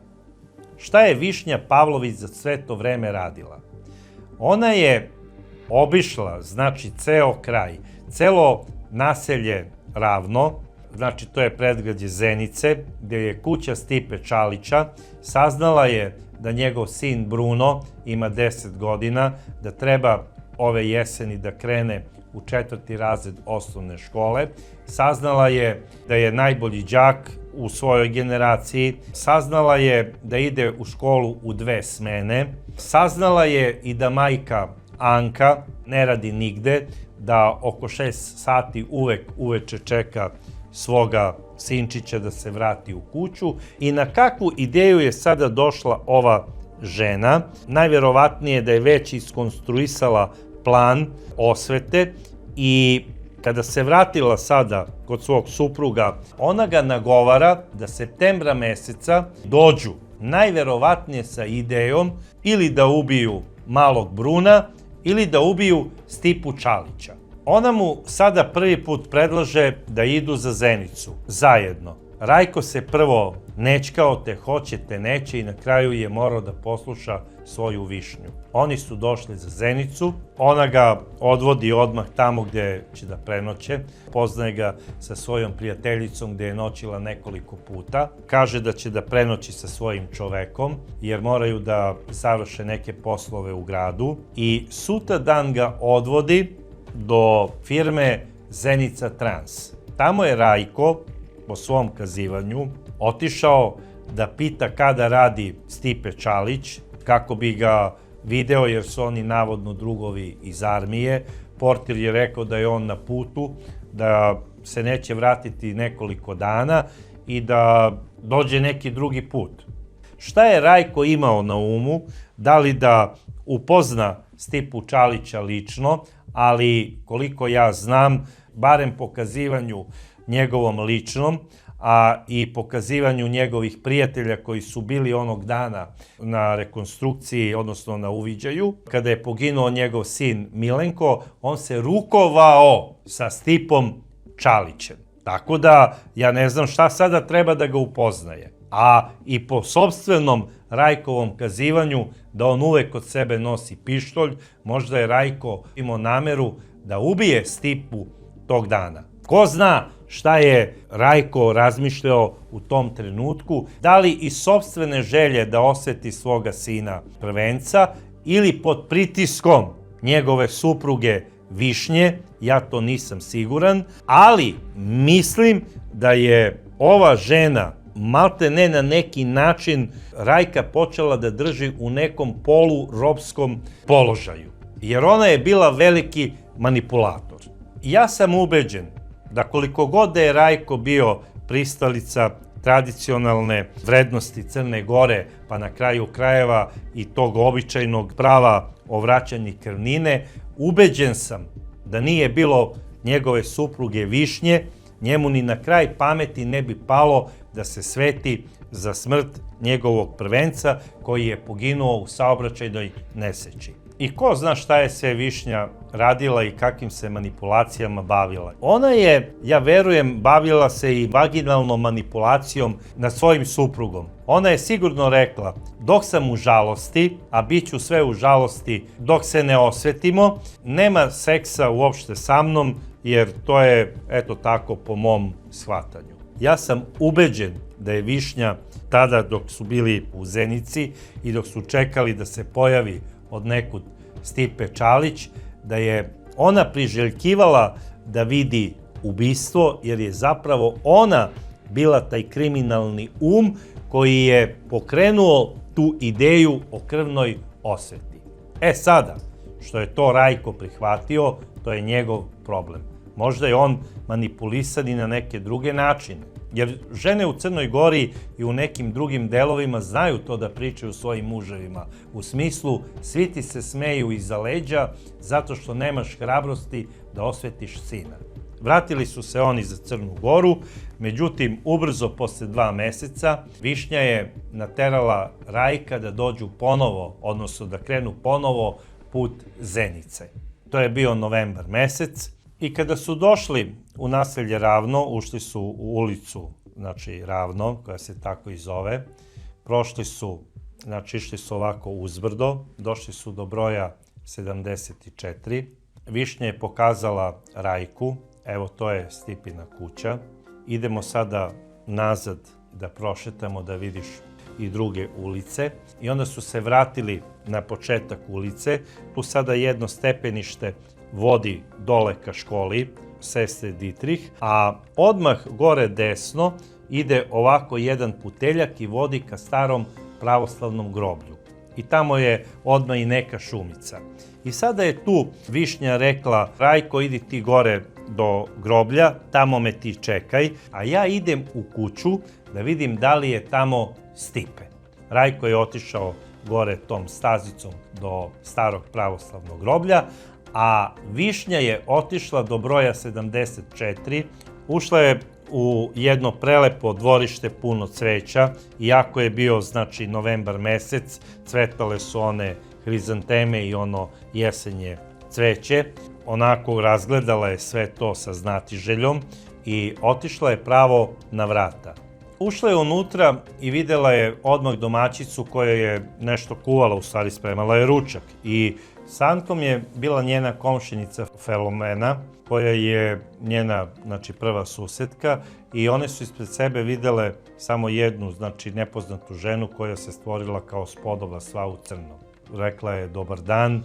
šta je Višnja Pavlović za sve to vreme radila? Ona je obišla, znači, ceo kraj, celo naselje Ravno, znači to je predgrađe Zenice, gde je kuća Stipe Čalića. Saznala je da njegov sin Bruno ima 10 godina, da treba ove jeseni da krene u 4. razred osnovne škole. Saznala je da je najbolji đak u svojoj generaciji. Saznala je da ide u školu u 2 smene. Saznala je i da majka Anka ne radi nigde, da oko 6 sati uvek uveče čeka svoga sinčića da se vrati u kuću. I na kakvu ideju je sada došla ova žena? Najverovatnije da je već iskonstruisala plan osvete i kada se vratila sada kod svog supruga, ona ga nagovara da septembra meseca dođu najverovatnije sa idejom ili da ubiju malog Bruna ili da ubiju Stipu Čalića. Ona mu sada prvi put predlaže da idu za Zenicu, zajedno. Rajko se prvo nećkao, te hoće, te neće i na kraju je morao da posluša svoju Višnju. Oni su došli za Zenicu, ona ga odvodi odmah tamo gde će da prenoće, poznaje ga sa svojom prijateljicom gde je noćila nekoliko puta, kaže da će da prenoći sa svojim čovekom jer moraju da završe neke poslove u gradu i sutra dan ga odvodi do firme Zenica Trans. Tamo je Rajko, po svom kazivanju, otišao da pita kada radi Stipe Čalić, kako bi ga video jer su oni navodno drugovi iz armije. Portir je rekao da je on na putu, da se neće vratiti nekoliko dana i da dođe neki drugi put. Šta je Rajko imao na umu? Da li da upozna Stipu Čalića lično, ali koliko ja znam, barem pokazivanju njegovom ličnom, a i pokazivanju njegovih prijatelja koji su bili onog dana na rekonstrukciji, odnosno na uviđaju, kada je poginuo njegov sin Milenko, on se rukovao sa Stipom Čalićem. Tako da, ja ne znam šta sada treba da ga upoznaje. A i po sopstvenom Rajkovom kazivanju da on uvek kod sebe nosi pištolj, možda je Rajko imao nameru da ubije Stipu tog dana. Ko zna šta je Rajko razmišljao u tom trenutku, da li iz sopstvene želje da osveti svoga sina prvenca ili pod pritiskom njegove supruge Višnje, ja to nisam siguran, ali mislim da je ova žena malte ne na neki način Rajka počela da drži u nekom polurobskom položaju, jer ona je bila veliki manipulator. Ja sam ubeđen da koliko god da je Rajko bio pristalica tradicionalne vrednosti Crne Gore, pa na kraju krajeva i tog običajnog prava o vraćanju krvnine, ubeđen sam da nije bilo njegove supruge Višnje, njemu ni na kraj pameti ne bi palo da se sveti za smrt njegovog prvenca koji je poginuo u saobraćajnoj nesreći. I ko zna šta je sve Višnja radila i kakvim se manipulacijama bavila. Ona je, ja verujem, bavila se i vaginalnom manipulacijom nad svojim suprugom. Ona je sigurno rekla, dok sam u žalosti, a bit ću sve u žalosti dok se ne osvetimo, nema seksa uopšte sa mnom, jer to je, eto tako, po mom shvatanju. Ja sam ubeđen da je Višnja tada dok su bili u Zenici i dok su čekali da se pojavi od nekud Stipe Čalić, da je ona priželjkivala da vidi ubistvo, jer je zapravo ona bila taj kriminalni koji je pokrenuo tu ideju o krvnoj osveti. Sada, što je to Rajko prihvatio, to je njegov problem. Možda je on manipulisan i na neke druge načine. Jer žene u Crnoj Gori i u nekim drugim delovima znaju to da pričaju svojim muževima. U smislu, svi ti se smeju iza leđa zato što nemaš hrabrosti da osvetiš sina. Vratili su se oni za Crnu Goru, međutim, ubrzo posle 2 meseca, Višnja je naterala Rajka da dođu ponovo, odnosno da krenu ponovo put Zenice. To je bio novembar mesec. I kada su došli u naselje Ravno, ušli su u ulicu, znači Ravno, koja se tako i zove, prošli su, znači išli su ovako uzbrdo, došli su do broja 74. Višnja je pokazala Rajku, evo to je Stipina kuća. Idemo sada nazad da prošetamo, da vidiš i druge ulice. I onda su se vratili na početak ulice, tu sada jedno stepenište vodi dole ka školi Sestre Ditrih, a odmah gore desno ide ovako jedan puteljak i vodi ka starom pravoslavnom groblju. I tamo je odmah i neka šumica. I sada je tu Višnja rekla, Rajko, idi ti gore do groblja, tamo me ti čekaj, a ja idem u kuću da vidim da li je tamo Stipe. Rajko je otišao gore tom stazicom do starog pravoslavnog groblja, a Višnja je otišla do broja 74, ušla je u jedno prelepo dvorište puno cveća, iako je bio, znači, novembar mesec, cvetale su one hrizanteme i ono jesenje cveće, onako razgledala je sve to sa znatiželjom i otišla je pravo na vrata. Ušla je unutra i videla je odmah domaćicu koja je nešto kuvala, u stvari spremala je ručak. I Sankom je bila njena komšinica Felomena, koja je njena, znači, prva susetka, i one su ispred sebe videle samo jednu, znači, nepoznatu ženu koja se stvorila kao spodoba sva u crnom. Rekla je dobar dan,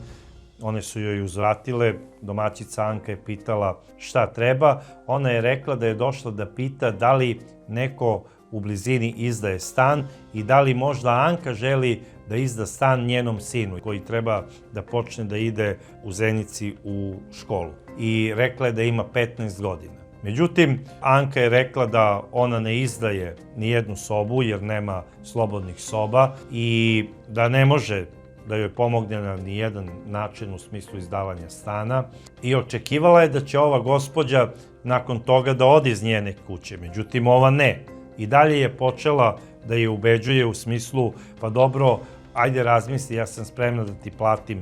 one su joj uzvratile, domaćica Anka je pitala šta treba, ona je rekla da je došla da pita da li neko u blizini izdaje stan i da li možda Anka želi da izda stan njenom sinu koji treba da počne da ide u Zenici u školu. I rekla je da ima 15 godina. Međutim, Anka je rekla da ona ne izdaje ni jednu sobu jer nema slobodnih soba i da ne može da joj pomogne na nijedan način u smislu izdavanja stana i očekivala je da će ova gospođa nakon toga da ode iz njene kuće. Međutim, ova ne. I dalje je počela da je ubeđuje u smislu, pa dobro, ajde razmisli, ja sam spremna da ti platim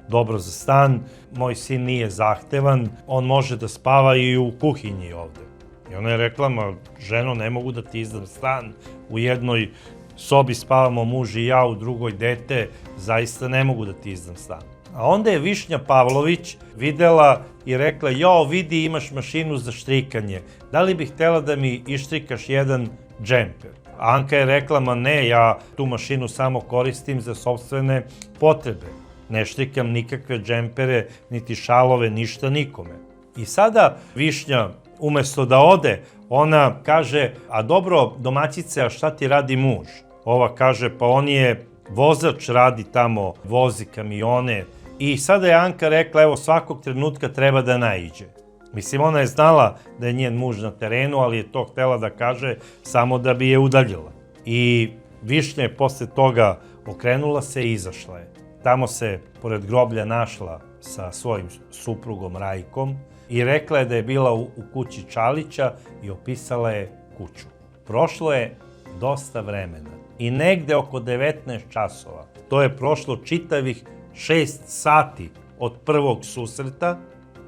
dobro za stan, moj sin nije zahtevan, on može da spava i u kuhinji ovde. I ona je rekla, ma ženo, ne mogu da ti izdam stan, u jednoj sobi spavamo muž i ja, u drugoj dete, zaista ne mogu da ti izdam stan. A onda je Višnja Pavlović videla i rekla, jao, vidi, imaš mašinu za štrikanje, da li bih htela da mi ištrikaš jedan džemper? Anka je rekla, ma ne, ja tu mašinu samo koristim za sopstvene potrebe. Ne štrikam nikakve džempere, niti šalove, ništa nikome. I sada Višnja, umesto da ode, ona kaže, a dobro, domaćice, a šta ti radi muž? Ova kaže, pa on je vozač, radi tamo, vozi kamione. I sada je Anka rekla, evo, svakog trenutka treba da naiđe. Mislim, ona je znala da je njen muž na terenu, ali je to htela da kaže samo da bi je udaljila. I Višnja je posle toga okrenula se i izašla je. Tamo se, pored groblja, našla sa svojim suprugom Rajkom i rekla je da je bila u kući Čalića i opisala je kuću. Prošlo je dosta vremena i negde oko 19 časova, to je prošlo čitavih 6 sati od prvog susreta,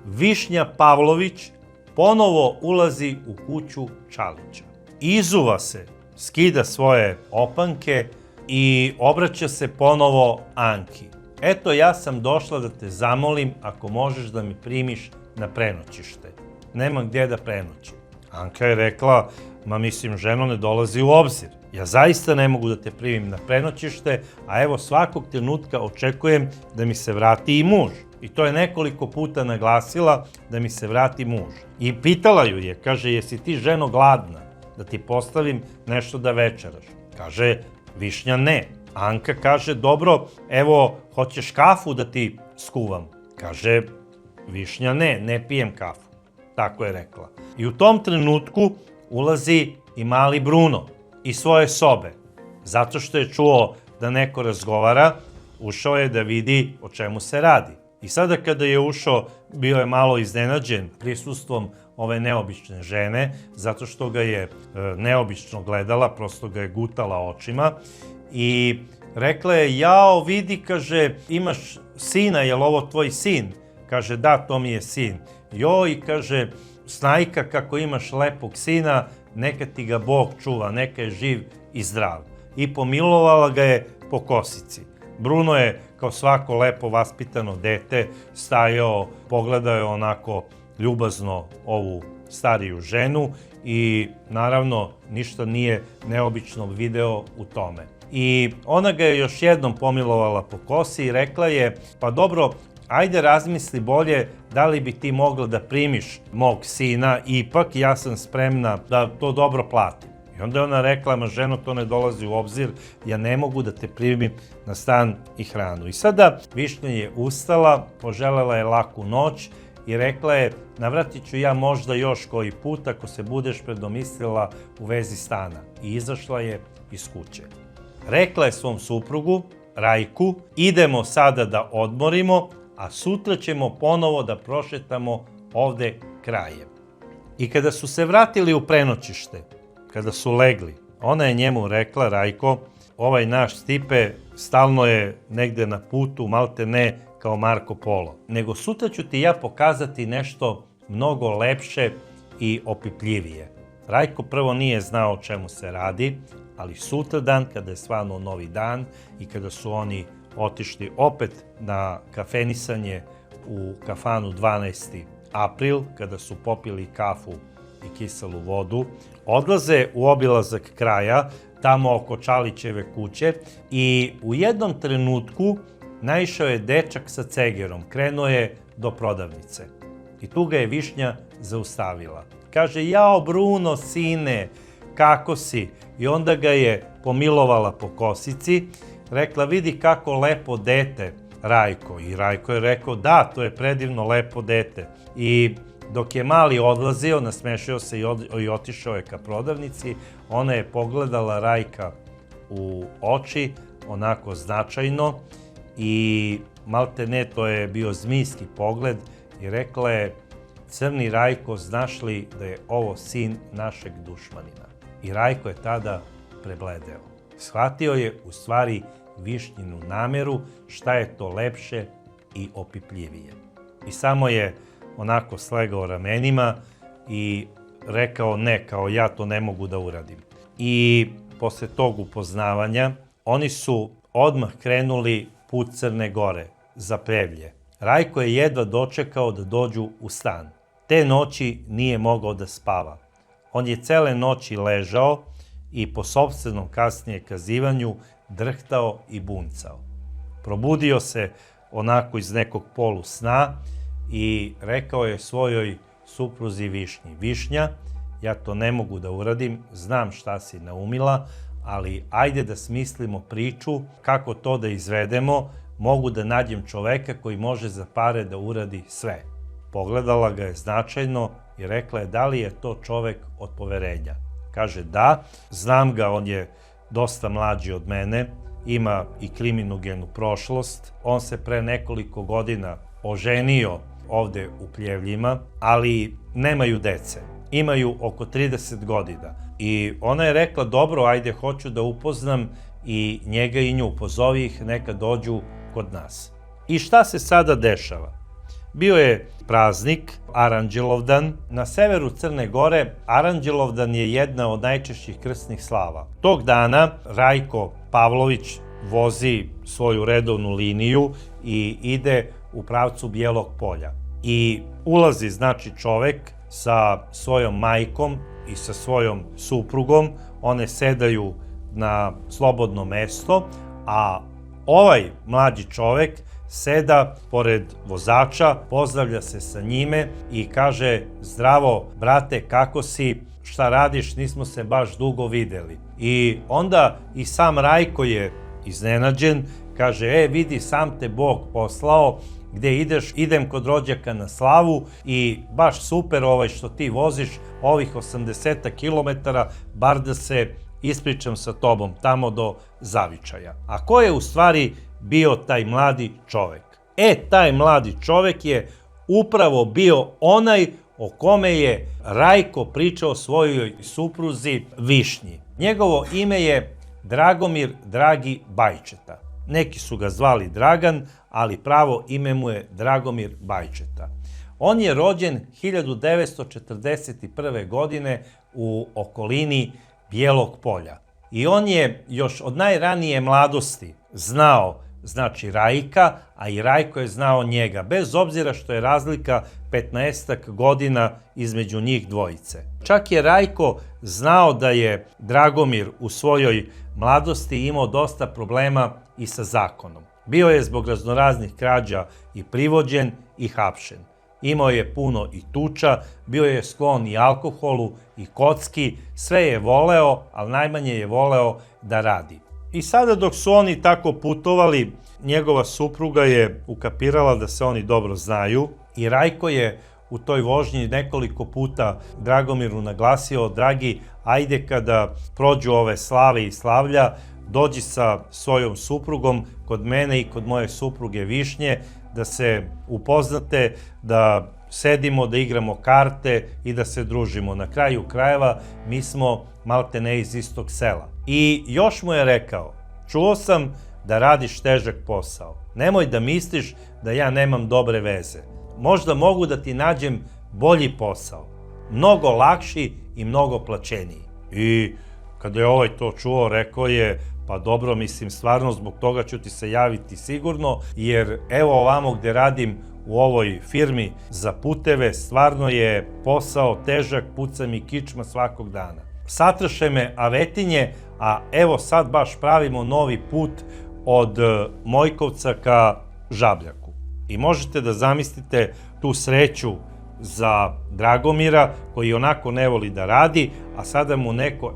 Višnja Pavlović ponovo ulazi u kuću Čalića. Izuva se, skida svoje opanke i obraća se ponovo Anki. Eto, ja sam došla da te zamolim ako možeš da mi primiš na prenoćište. Nema gdje da prenoćim. Anka je rekla, ma mislim, ženo, ne dolazi u obzir. Ja zaista ne mogu da te primim na prenoćište, a evo svakog trenutka očekujem da mi se vrati i muž. I to je nekoliko puta naglasila da mi se vrati muž. I pitala ju je, kaže, jesi ti, ženo, gladna? Da ti postavim nešto da večeraš? Kaže Višnja, ne. Anka kaže, dobro, evo, hoćeš kafu da ti skuvam? Kaže Višnja, ne, ne pijem kafu. Tako je rekla. I u tom trenutku ulazi i mali Bruno iz svoje sobe. Zato što je čuo da neko razgovara, ušao je da vidi o čemu se radi. I sada kada je ušao, bio je malo iznenađen prisustvom ove neobične žene, zato što ga je neobično gledala, prosto ga je gutala očima i rekla je, jao, vidi, kaže, imaš sina, je li ovo tvoj sin? Kaže, da, to mi je sin. Joj, kaže, Snajka, kako imaš lepog sina, neka ti ga Bog čuva, neka je živ i zdrav. I pomilovala ga je po kosici. Bruno je, kao svako lepo vaspitano dete, stajao, pogledao je onako ljubazno ovu stariju ženu i naravno ništa nije neobično video u tome. I ona ga je još jednom pomilovala po kosi i rekla je, pa dobro, ajde razmisli bolje da li bi ti mogla da primiš mog sina, ipak ja sam spremna da to dobro platim. I onda je ona rekla, ma ženo, to ne dolazi u obzir, ja ne mogu da te primim na stan i hranu. I sada Višnja je ustala, poželela je laku noć i rekla je, navratit ću ja možda još koji put ako se budeš predomislila u vezi stana. I izašla je iz kuće. Rekla je svom suprugu, Rajku, idemo sada da odmorimo, a sutra ćemo ponovo da prošetamo ovde krajem. I kada su se vratili u prenoćište, kada su legli, ona je njemu rekla, Rajko, ovaj naš Stipe stalno je negde na putu, malte ne kao Marko Polo. Nego sutra ću ti ja pokazati nešto mnogo lepše i opipljivije. Rajko prvo nije znao o čemu se radi, ali sutradan, kada je stvarno novi dan i kada su oni otišli opet na kafenisanje u kafanu 12. april, kada su popili kafu i kiselu vodu, odlaze u obilazak kraja, tamo oko Čalićeve kuće i u jednom trenutku naišao je dečak sa cegerom, krenuo je do prodavnice. I tu ga je Višnja zaustavila. Kaže, jao Bruno, sine, kako si? I onda ga je pomilovala po kosici, rekla, vidi kako lepo dete, Rajko. I Rajko je rekao, da, to je predivno lepo dete. I dok je mali odlazio, nasmešio se i otišao je ka prodavnici, ona je pogledala Rajka u oči, onako značajno, i maltene to je bio zmijski pogled i rekla je: crni Rajko, znaš li da je ovo sin našeg dušmanina? I Rajko je tada prebledeo. Shvatio je u stvari višnjinu nameru, šta je to lepše i opipljivije. I samo je onako slegao ramenima i rekao: ne, kao ja to ne mogu da uradim. I posle tog upoznavanja oni su odmah krenuli put Crne Gore, za Prevlje. Rajko je jedva dočekao da dođu u stan. Te noći nije mogao da spava. On je cele noći ležao i po sopstvenom kasnije kazivanju drhtao i buncao. Probudio se onako iz nekog polusna i rekao je svojoj supruzi Višnji: Višnja, ja to ne mogu da uradim, znam šta si naumila, ali ajde da smislimo priču kako to da izvedemo, mogu da nađem čoveka koji može za pare da uradi sve. Pogledala ga je značajno i rekla je: da li je to čovek od poverenja? Kaže: da, znam ga, on je dosta mlađi od mene, ima i kriminogenu prošlost, on se pre nekoliko godina oženio ovde u Pljevljima, ali nemaju dece, imaju oko 30 godina. I ona je rekla: dobro, ajde, hoću da upoznam i njega i nju, pozovi ih, neka dođu kod nas. I šta se sada dešava? Bio je praznik, Aranđelovdan. Na severu Crne Gore Aranđelovdan je jedna od najčešćih krsnih slava. Tog dana Rajko Pavlović vozi svoju redovnu liniju i ide u pravcu Bijelog Polja. I ulazi, znači, čovek sa svojom majkom i sa svojom suprugom. One sedaju na slobodno mesto, a ovaj mlađi čovek seda pored vozača, pozdravlja se sa njime i kaže: zdravo, brate, kako si, šta radiš, nismo se baš dugo videli. I onda i sam Rajko je iznenađen, kaže: vidi, sam te Bog poslao, gde ideš? Idem kod rođaka na slavu i baš super što ti voziš ovih 80 km, bar da se ispričam sa tobom tamo do Zavičaja. A ko je u stvari bio taj mladi čovek? Taj mladi čovek je upravo bio onaj o kome je Rajko pričao svojoj supruzi Višnji. Njegovo ime je Dragomir Dragi Bajčeta. Neki su ga zvali Dragan, ali pravo ime mu je Dragomir Bajčeta. On je rođen 1941. godine u okolini Bijelog Polja. I on je još od najranije mladosti znao, znači, Rajka, a i Rajko je znao njega, bez obzira što je razlika 15 godina između njih dvojice. Čak je Rajko znao da je Dragomir u svojoj mladosti imao dosta problema i sa zakonom. Bio je zbog raznoraznih krađa i privođen i hapšen. Imao je puno i tuča, bio je sklon i alkoholu i kocki, sve je voleo, ali najmanje je voleo da radi. I sada dok su oni tako putovali, njegova supruga je ukapirala da se oni dobro znaju i Rajko je u toj vožnji nekoliko puta Dragomiru naglasio: dragi, ajde kada prođu ove slave i slavlja, dođi sa svojom suprugom kod mene i kod moje supruge Višnje, da se upoznate, da sedimo, da igramo karte i da se družimo. Na kraju krajeva mi smo maltene iz istog sela. I još mu je rekao: čuo sam da radiš težak posao. Nemoj da misliš da ja nemam dobre veze. Možda mogu da ti nađem bolji posao. Mnogo lakši i mnogo plaćeniji. I kada je ovaj to čuo, rekao je: pa dobro, mislim, stvarno zbog toga ću ti se javiti sigurno, jer evo ovamo gde radim u ovoj firmi za puteve, stvarno je posao težak, puca mi kičma svakog dana. Satrše me avetinje, a evo sad baš pravimo novi put od Mojkovca ka Žabljaku. I možete da zamislite tu sreću za Dragomira, koji onako ne voli da radi, a sada mu neko,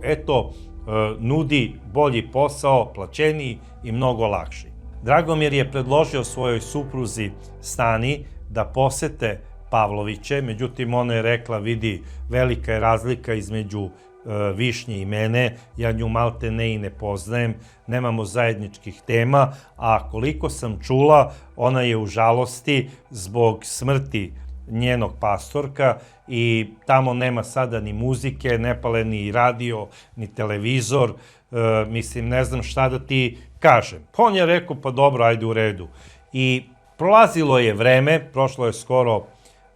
nudi bolji posao, plaćeniji i mnogo lakši. Dragomir je predložio svojoj supruzi Stani da posete Pavloviće, međutim ona je rekla: vidi, velika je razlika između Višnje i mene, ja nju malte ne i ne poznajem, nemamo zajedničkih tema, a koliko sam čula, ona je u žalosti zbog smrti njenog pastorka i tamo nema sada ni muzike, ne pale ni radio, ni televizor, mislim, ne znam šta da ti kažem. Pa on je rekao, pa dobro, ajde u redu. I prolazilo je vreme, prošlo je skoro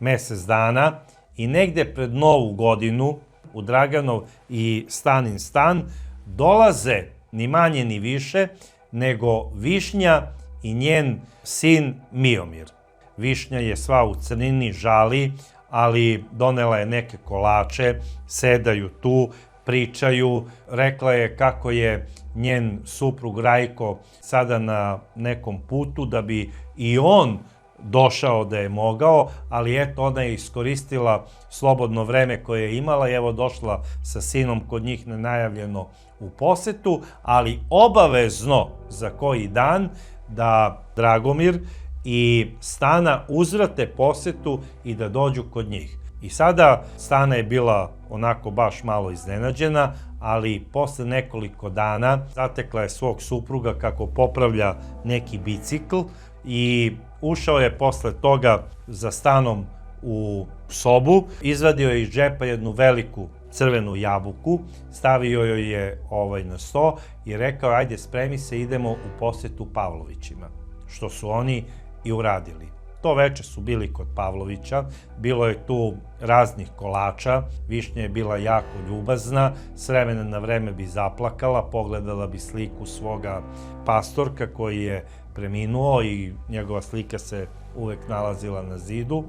mesec dana i negde pred Novu godinu u Draganov i Stanin stan dolaze ni manje ni više nego Višnja i njen sin Miomir. Višnja je sva u crnini, žali, ali donela je neke kolače, sedaju tu, pričaju, rekla je kako je njen suprug Rajko sada na nekom putu da bi i on došao da je mogao, ali eto ona je iskoristila slobodno vreme koje je imala i evo došla sa sinom kod njih nenajavljeno u posetu, ali obavezno za koji dan da Dragomir i Stana uzvrate posetu i da dođu kod njih. I sada Stana je bila onako baš malo iznenađena, ali posle nekoliko dana zatekla je svog supruga kako popravlja neki bicikl i ušao je posle toga za Stanom u sobu, izvadio je iz džepa jednu veliku crvenu jabuku, stavio joj je na sto i rekao, ajde spremi se, idemo u posetu Pavlovićima, što su oni i uradili. To veče su bili kod Pavlovića, bilo je tu raznih kolača, Višnja je bila jako ljubazna, s vremena na vreme bi zaplakala, pogledala bi sliku svoga pastorka koji je preminuo i njegova slika se uvek nalazila na zidu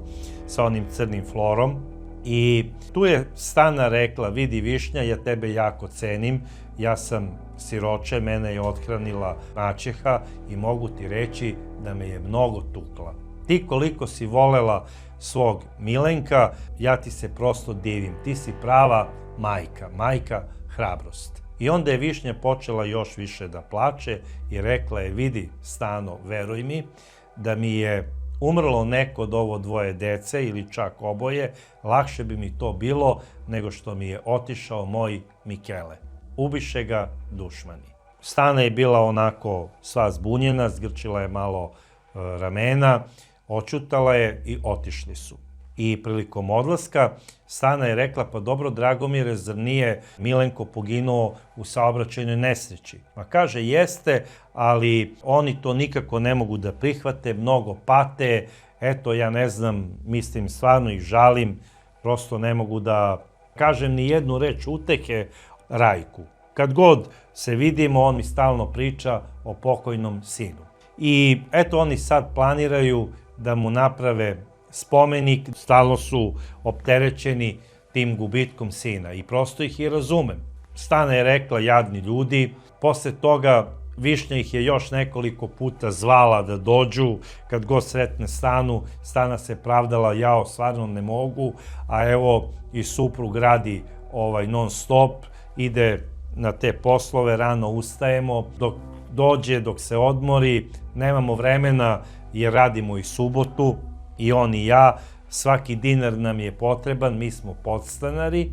sa onim crnim florom. I tu je Stana rekla, vidi Višnja, ja tebe jako cenim, ja sam siroče, mene je othranila maćeha i mogu ti reći da me je mnogo tukla. Ti koliko si volela svog Milenka, ja ti se prosto divim, ti si prava majka, majka hrabrost. I onda je Višnja počela još više da plače i rekla je, vidi Stano, veruj mi, da mi je umrlo neko od ovo dvoje dece ili čak oboje, lakše bi mi to bilo nego što mi je otišao moj Mikele. Ubiše ga dušmani. Stana je bila onako sva zbunjena, zgrčila je malo ramena, oćutala je i otišli su. I prilikom odlaska Stana je rekla, pa dobro Dragomire, zar nije Milenko poginuo u saobraćajnoj nesreći? Ma kaže, jeste, ali oni to nikako ne mogu da prihvate, mnogo pate, eto ja ne znam, mislim stvarno ih žalim, prosto ne mogu da kažem ni jednu reč utehe Rajku. Kad god se vidimo, on mi stalno priča o pokojnom sinu. I eto oni sad planiraju da mu naprave spomenik, stalno su opterećeni tim gubitkom sina i prosto ih i razumem. Stana je rekla, jadni ljudi, posle toga Višnja ih je još nekoliko puta zvala da dođu, kad god sretne Stanu, Stana se pravdala, jao, stvarno ne mogu, a evo i suprug radi non stop, ide na te poslove, rano ustajemo, dok dođe, dok se odmori, nemamo vremena jer radimo i subotu, i on i ja, svaki dinar nam je potreban, mi smo podstanari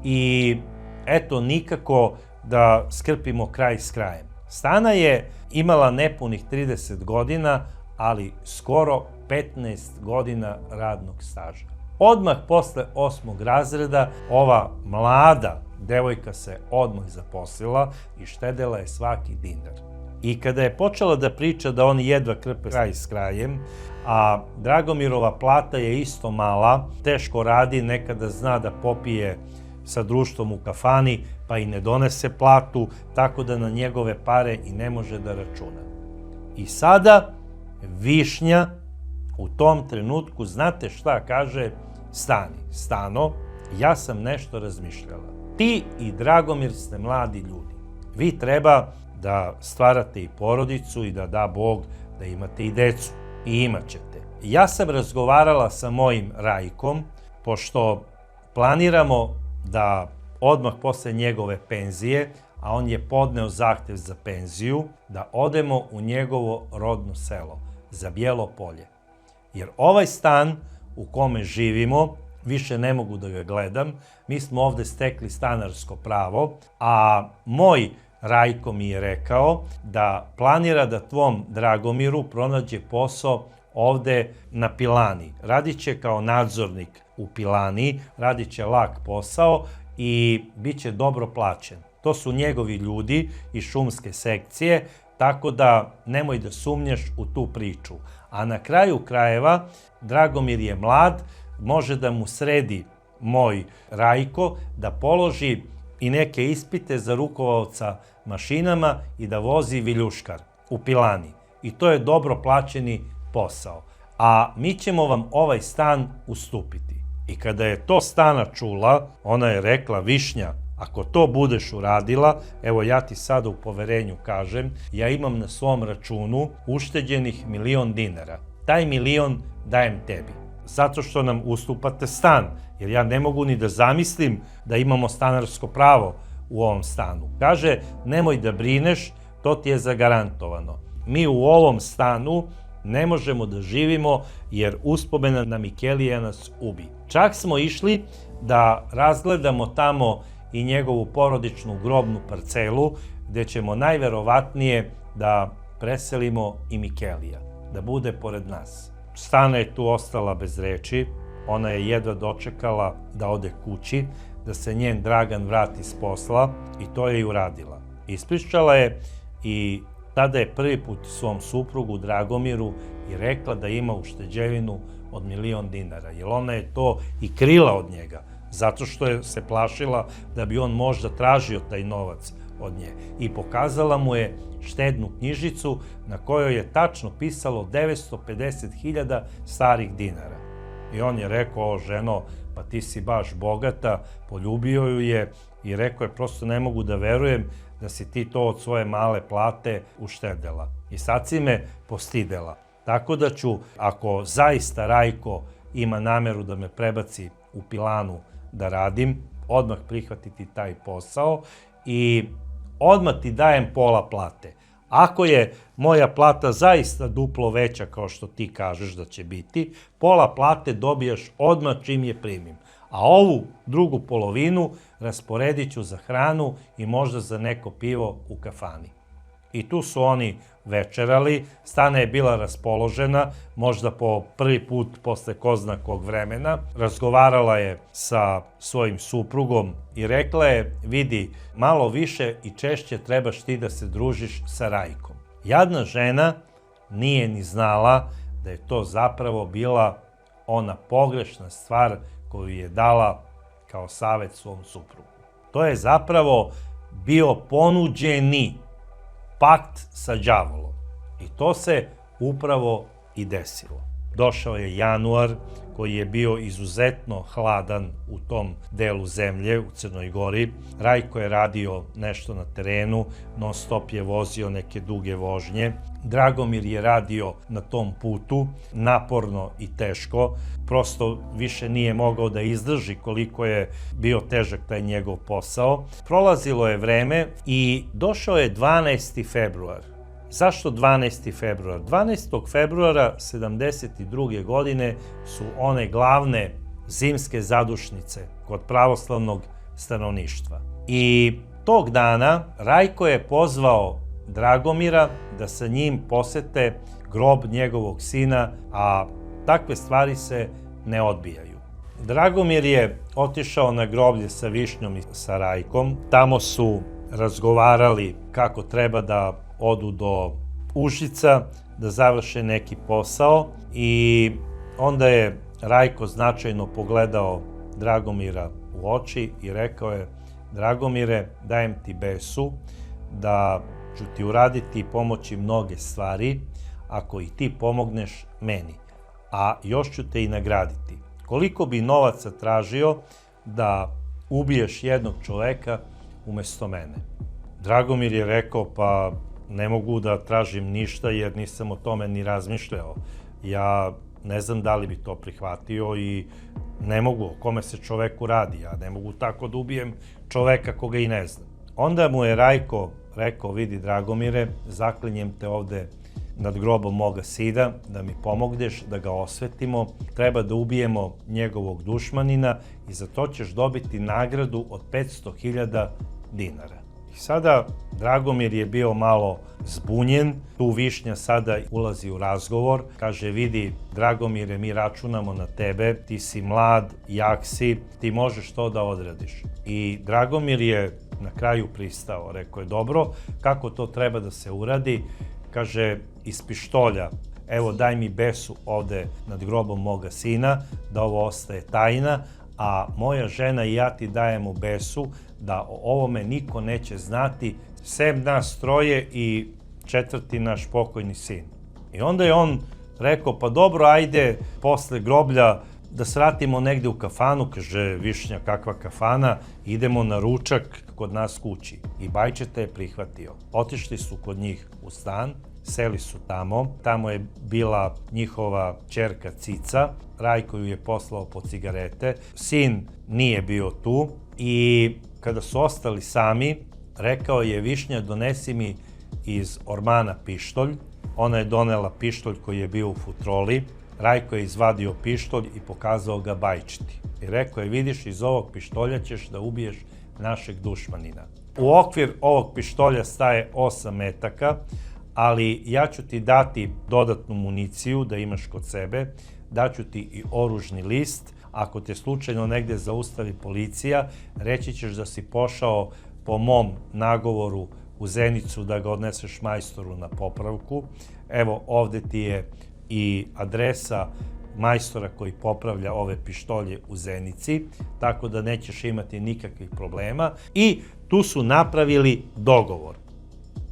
i eto nikako da skrpimo kraj s krajem. Stana je imala nepunih 30 godina, ali skoro 15 godina radnog staža. Odmah posle 8. razreda ova mlada devojka se odmah zaposlila i štedela je svaki dinar. I kada je počela da priča da oni jedva krpe kraj s krajem, a Dragomirova plata je isto mala, teško radi, nekada zna da popije sa društvom u kafani, pa i ne donese platu, tako da na njegove pare i ne može da računa. I sada Višnja u tom trenutku, znate šta kaže Stani? Stano, ja sam nešto razmišljala. Ti i Dragomir ste mladi ljudi. Vi treba da stvarate i porodicu i da da Bog da imate i decu. I imat ćete. Ja sam razgovarala sa mojim Rajkom, pošto planiramo da odmah posle njegove penzije, a on je podneo zahtev za penziju, da odemo u njegovo rodno selo, za Bijelo Polje. Jer ovaj stan u kome živimo više ne mogu da ga gledam, mi smo ovde stekli stanarsko pravo, a moj Rajko mi je rekao da planira da tvom Dragomiru pronađe posao ovde na pilani. Radit će kao nadzornik u pilani, radit će lak posao i bit će dobro plaćen. To su njegovi ljudi iz šumske sekcije, tako da nemoj da sumnjaš u tu priču. A na kraju krajeva, Dragomir je mlad, može da mu sredi moj Rajko, da položi i neke ispite za rukovaoca mašinama i da vozi viljuškar u pilani. I to je dobro plaćeni posao. A mi ćemo vam ovaj stan ustupiti. I kada je to Stana čula, ona je rekla: Višnja, ako to budeš uradila, evo ja ti sada u poverenju kažem, ja imam na svom računu ušteđenih 1.000.000 dinara. Taj 1.000.000 dajem tebi. Zato što nam ustupate stan, jer ja ne mogu ni da zamislim da imamo stanarsko pravo u ovom stanu. Kaže, nemoj da brineš, to ti je zagarantovano. Mi u ovom stanu ne možemo da živimo jer uspomena na Mikelija nas ubi. Čak smo išli da razgledamo tamo i njegovu porodičnu grobnu parcelu, gde ćemo najverovatnije da preselimo i Mikelija, da bude pored nas. Stana je tu ostala bez reči, ona je jedva dočekala da ode kući, da se njen Dragan vrati s posla i to je i uradila. Ispričala je i tada je prvi put svom suprugu Dragomiru i rekla da ima ušteđevinu od 1.000.000 dinara, jer ona je to i krila od njega, zato što je se plašila da bi on možda tražio taj novac od nje. I pokazala mu je štednu knjižicu na kojoj je tačno pisalo 950.000 starih dinara. I on je rekao: o ženo, pa ti si baš bogata, poljubio ju je i rekao je: prosto ne mogu da verujem da si ti to od svoje male plate uštedela. I sad si me postidela. Tako da ću, ako zaista Rajko ima nameru da me prebaci u pilanu da radim, odmah prihvatiti taj posao i odmah ti dajem pola plate. Ako je moja plata zaista duplo veća kao što ti kažeš da će biti, pola plate dobijaš odmah čim je primim. A ovu drugu polovinu rasporedit ću za hranu i možda za neko pivo u kafani. I tu su oni večerali, Stana je bila raspoložena, možda po prvi put posle ko zna kog vremena. Razgovarala je sa svojim suprugom i rekla je: vidi, malo više i češće trebaš ti da se družiš sa Rajkom. Jadna žena nije ni znala da je to zapravo bila ona pogrešna stvar koju je dala kao savet svom suprugu. To je zapravo bio ponuđeni pakt sa đavolom. I to se upravo i desilo. Došao je januar, koji je bio izuzetno hladan u tom delu zemlje, u Crnoj Gori. Rajko je radio nešto na terenu, non stop je vozio neke duge vožnje. Dragomir je radio na tom putu, naporno i teško. Prosto više nije mogao da izdrži koliko je bio težak taj njegov posao. Prolazilo je vreme i došao je 12. februar. Zašto 12. februar? 12. februara 72. godine su one glavne zimske zadušnice kod pravoslavnog stanovništva. I tog dana Rajko je pozvao Dragomira da sa njim posete grob njegovog sina, a takve stvari se ne odbijaju. Dragomir je otišao na groblje sa Višnjom i sa Rajkom. Tamo su razgovarali kako treba da odu do Užica, da završe neki posao i onda je Rajko značajno pogledao Dragomira u oči i rekao je: Dragomire, dajem ti besu da ću ti uraditi i pomoći mnoge stvari ako i ti pomogneš meni, a još ću te i nagraditi. Koliko bi novaca tražio da ubiješ jednog čoveka umesto mene? Dragomir je rekao: pa ne mogu da tražim ništa jer nisam o tome ni razmišljao. Ja ne znam da li bi to prihvatio i ne mogu, o kome se čoveku radi. Ja ne mogu tako da ubijem čoveka koga i ne znam. Onda mu je Rajko rekao: vidi Dragomire, zaklinjem te ovde nad grobom moga sina, da mi pomogneš da ga osvetimo, treba da ubijemo njegovog dušmanina i za to ćeš dobiti nagradu od 500.000 dinara. I sada Dragomir je bio malo zbunjen, tu Višnja sada ulazi u razgovor, kaže vidi Dragomire, mi računamo na tebe, ti si mlad, jak si, ti možeš to da odradiš. I Dragomir je na kraju pristao, rekao je dobro, kako to treba da se uradi, kaže iz pištolja, evo daj mi besu ovde nad grobom moga sina, da ovo ostaje tajna, a moja žena i ja ti dajemo besu da o ovome niko neće znati, sem nas troje i četvrti naš pokojni sin. I onda je on rekao, pa dobro, ajde, posle groblja da svratimo negde u kafanu, kaže Višnja, kakva kafana, idemo na ručak kod nas kući. I Bajčeta je prihvatio. Otišli su kod njih u stan, seli su tamo je bila njihova ćerka Cica, Rajko ju je poslao po cigarete, sin nije bio tu i kada su ostali sami, rekao je Višnja, donesi mi iz ormana pištolj. Ona je donela pištolj koji je bio u futroli, Rajko je izvadio pištolj i pokazao ga Bajčeti. I rekao je, vidiš, iz ovog pištolja ćeš da ubiješ našeg dušmanina. U okvir ovog pištolja staje 8 metaka, ali ja ću ti dati dodatnu municiju da imaš kod sebe, daću ti i oružni list, ako te slučajno negde zaustavi policija, reći ćeš da si pošao po mom nagovoru u Zenicu da ga odneseš majstoru na popravku. Evo, ovde ti je i adresa majstora koji popravlja ove pištolje u Zenici, tako da nećeš imati nikakvih problema. I tu su napravili dogovor.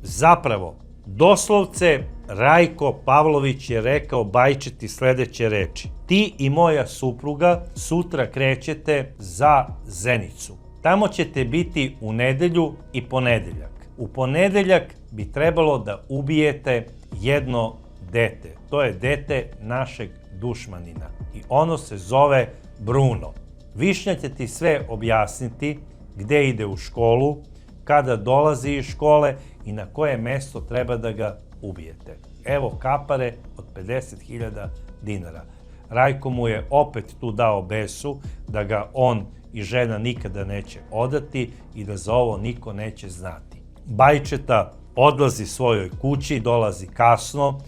Zapravo, doslovce, Rajko Pavlović je rekao Bajčeti sledeće reči. Ti i moja supruga sutra krećete za Zenicu. Tamo ćete biti u nedelju i ponedeljak. U ponedeljak bi trebalo da ubijete jedno dete. To je dete našeg dušmanina i ono se zove Bruno. Višnja će ti sve objasniti gde ide u školu, kada dolazi iz škole i na koje mesto treba da ga ubijete. Evo kapare od 50.000 dinara. Rajko mu je opet tu dao besu da ga on i žena nikada neće odati i da za ovo niko neće znati. Bajčeta odlazi svojoj kući, dolazi kasno,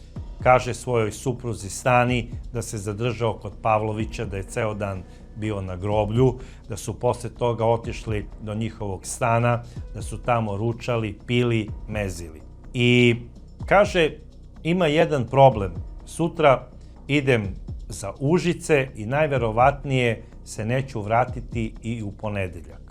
kaže svojoj supruzi Stani da se zadržao kod Pavlovića, da je ceo dan bio na groblju, da su posle toga otišli do njihovog stana, da su tamo ručali, pili, mezili. I kaže, ima jedan problem, sutra idem za Užice i najverovatnije se neću vratiti i u ponedeljak.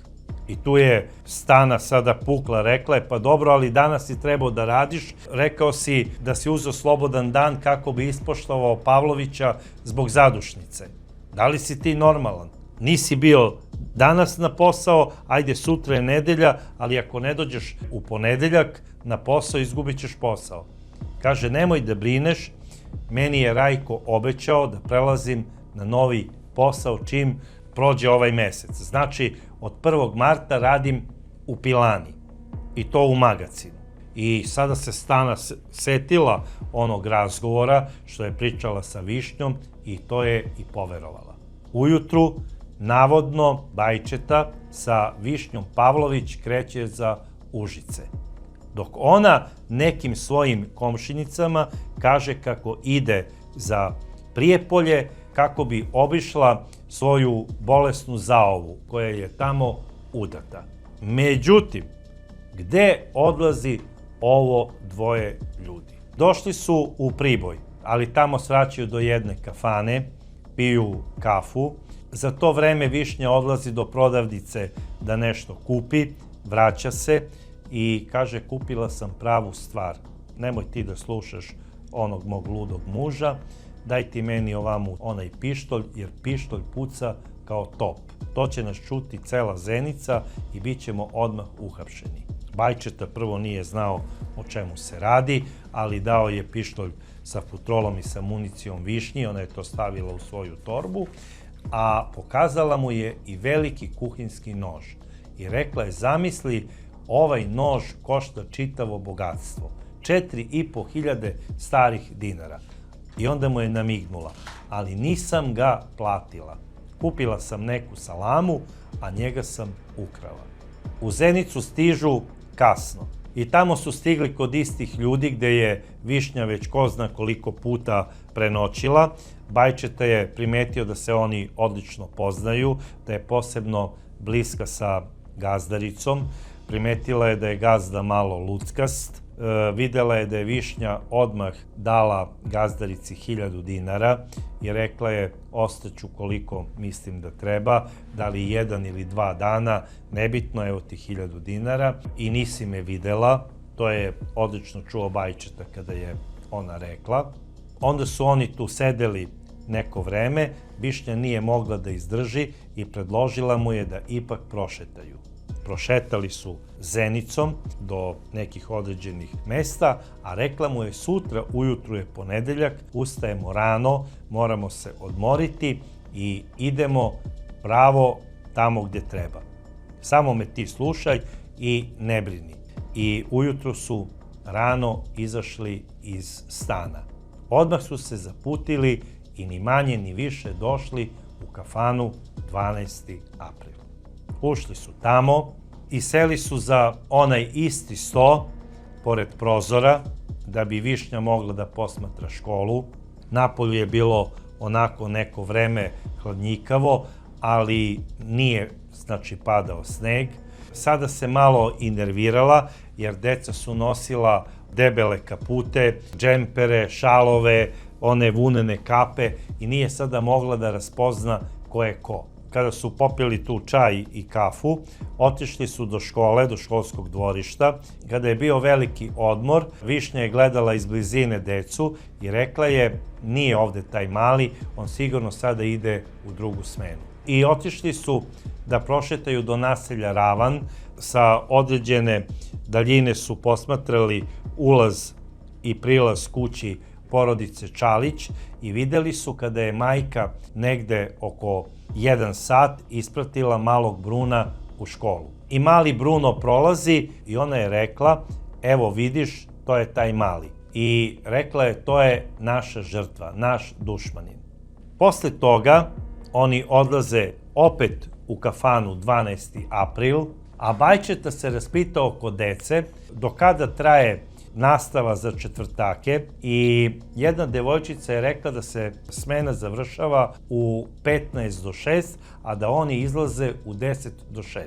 I tu je Stana sada pukla, rekla je, pa dobro, ali danas si trebao da radiš, rekao si da si uzeo slobodan dan kako bi ispoštovao Pavlovića zbog zadušnice. Da li si ti normalan? Nisi bio danas na posao, ajde sutra je nedelja, ali ako ne dođeš u ponedeljak na posao, izgubit ćeš posao. Kaže, nemoj da brineš, meni je Rajko obećao da prelazim na novi posao čim prođe ovaj mesec. Znači, od 1. marta radim u pilani i to u magacinu. I sada se Stana setila onog razgovora što je pričala sa Višnjom i to je i poverovala. Ujutru, navodno, Bajčeta sa Višnjom Pavlović kreće za Užice. Dok ona nekim svojim komšinicama kaže kako ide za Prijepolje, kako bi obišla svoju bolesnu zaovu koja je tamo udata. Međutim, gde odlazi ovo dvoje ljudi? Došli su u Priboj, ali tamo svraćaju do jedne kafane, piju kafu. Za to vreme Višnja odlazi do prodavnice da nešto kupi, vraća se i kaže, kupila sam pravu stvar. Nemoj ti da slušaš onog mog ludog muža, daj ti meni ovamo onaj pištolj, jer pištolj puca kao top. To će nas čuti cela Zenica i bit ćemo odmah uhapšeni. Bajčeta prvo nije znao o čemu se radi, ali dao je pištolj sa futrolom i sa municijom Višnji, ona je to stavila u svoju torbu, a pokazala mu je i veliki kuhinjski nož. I rekla je, zamisli, ovaj nož košta čitavo bogatstvo. 4.500 starih dinara. I onda mu je namignula, ali nisam ga platila. Kupila sam neku salamu, a njega sam ukrala. U Zenicu stižu kasno. I tamo su stigli kod istih ljudi gde je Višnja već ko zna koliko puta prenoćila. Bajčeta je primetio da se oni odlično poznaju, da je posebno bliska sa gazdaricom. Primetila je da je gazda malo luckast. Videla je da je Višnja odmah dala gazdarici 1000 dinara i rekla je ostaću koliko mislim da treba, da li 1 ili 2 dana, nebitno, evo ti 1000 dinara i nisi me videla. To je odlično čuo Bajčeta kada je ona rekla. Onda su oni tu sedeli neko vreme, Višnja nije mogla da izdrži i predložila mu je da ipak prošetaju. Prošetali su Zenicom do nekih određenih mesta, a rekla mu je sutra ujutru je ponedeljak, ustajemo rano, moramo se odmoriti i idemo pravo tamo gde treba. Samo me ti slušaj i ne brini. I ujutru su rano izašli iz stana. Odmah su se zaputili i ni manje ni više došli u kafanu 12. april. Ušli su tamo i seli su za onaj isti sto pored prozora da bi Višnja mogla da posmatra školu. Napolju je bilo onako neko vreme hladnjikavo, ali nije padao sneg. Sada se malo i nervirala jer deca su nosila debele kapute, džempere, šalove, one vunene kape i nije sada mogla da raspozna ko je ko. Kada su popili tu čaj i kafu, otišli su do škole, do školskog dvorišta. Kada je bio veliki odmor, Višnja je gledala iz blizine decu i rekla je nije ovde taj mali, on sigurno sada ide u drugu smenu. I otišli su da prošetaju do naselja Ravan, sa određene daljine su posmatrali ulaz i prilaz kući porodice Čalić i videli su kada je majka negde oko 1 sat ispratila malog Bruna u školu. I mali Bruno prolazi i ona je rekla, evo vidiš, to je taj mali. I rekla je, to je naša žrtva, naš dušmanin. Posle toga oni odlaze opet u kafanu 12. april, a Bajčeta se raspitao kod dece do kada traje nastava za četvrtake i jedna devojčica je rekla da se smena završava u 15 do 6, a da oni izlaze u 10 do 6.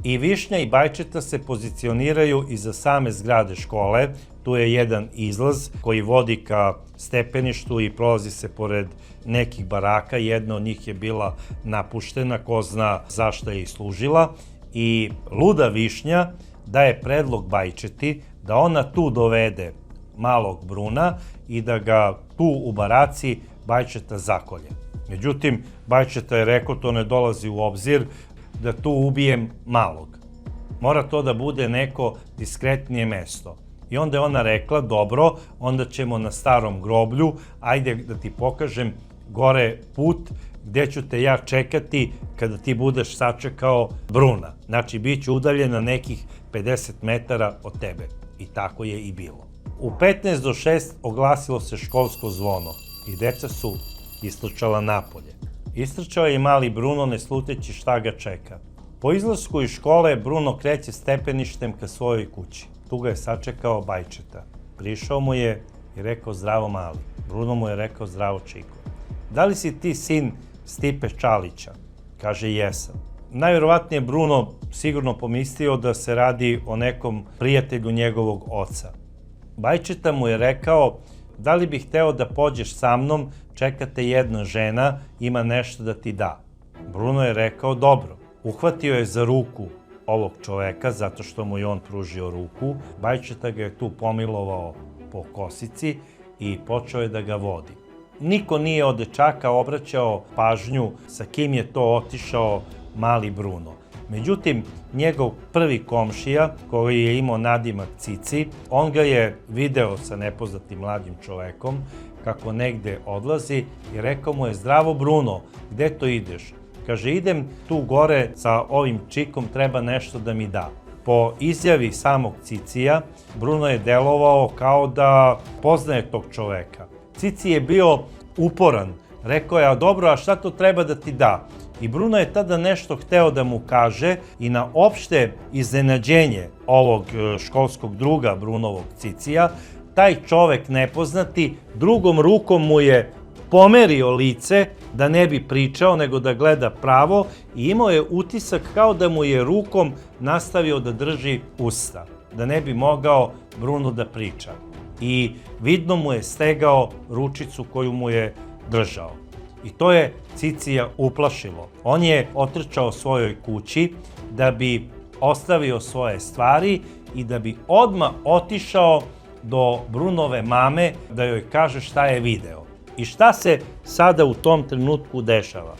I Višnja i Bajčeta se pozicioniraju iza same zgrade škole. Tu je jedan izlaz koji vodi ka stepeništu i prolazi se pored nekih baraka. Jedna od njih je bila napuštena, ko zna zašto je i služila. I luda Višnja daje predlog Bajčeti da ona tu dovede malog Bruna i da ga tu u baraci Bajčeta zakolje. Međutim, Bajčeta je rekao, to ne dolazi u obzir, da tu ubijem malog. Mora to da bude neko diskretnije mesto. I onda je ona rekla, dobro, onda ćemo na starom groblju, ajde da ti pokažem gore put gde ću te ja čekati kada ti budeš sačekao Bruna. Znači, bit ću udaljena nekih 50 metara od tebe. I tako je i bilo. U 15 do 6 oglasilo se školsko zvono i deca su istrčala napolje. Istrčao je i mali Bruno, ne sluteći šta ga čeka. Po izlasku iz škole Bruno kreće stepeništem ka svojoj kući. Tu ga je sačekao Bajčeta. Prišao mu je i rekao zdravo mali. Bruno mu je rekao zdravo Čiko. Da li si ti sin Stipe Čalića? Kaže jesam. Najverovatnije Bruno sigurno pomislio da se radi o nekom prijatelju njegovog oca. Bajčeta mu je rekao, da li bih hteo da pođeš sa mnom, čekate jedna žena, ima nešto da ti da. Bruno je rekao, dobro. Uhvatio je za ruku ovog čoveka, zato što mu je on pružio ruku. Bajčeta ga je tu pomilovao po kosici i počeo je da ga vodi. Niko nije od dečaka obraćao pažnju sa kim je to otišao mali Bruno. Međutim, njegov prvi komšija, koji je imao nadimak Cici, on ga je video sa nepoznatim mladim čovekom kako negde odlazi i rekao mu je, zdravo Bruno, gde to ideš? Kaže, idem tu gore sa ovim čikom, treba nešto da mi da. Po izjavi samog Cicija, Bruno je delovao kao da poznaje tog čoveka. Cici je bio uporan, rekao je, a dobro, a šta to treba da ti da? I Bruno je tada nešto hteo da mu kaže i na opšte iznenađenje ovog školskog druga Brunovog Cicija, taj čovek nepoznati drugom rukom mu je pomerio lice da ne bi pričao nego da gleda pravo i imao je utisak kao da mu je rukom nastavio da drži usta, da ne bi mogao Bruno da priča. I vidno mu je stegao ručicu koju mu je držao. I to je Cicija uplašilo. On je otrčao svojoj kući da bi ostavio svoje stvari i da bi odmah otišao do Brunove mame da joj kaže šta je video. I šta se sada u tom trenutku dešava?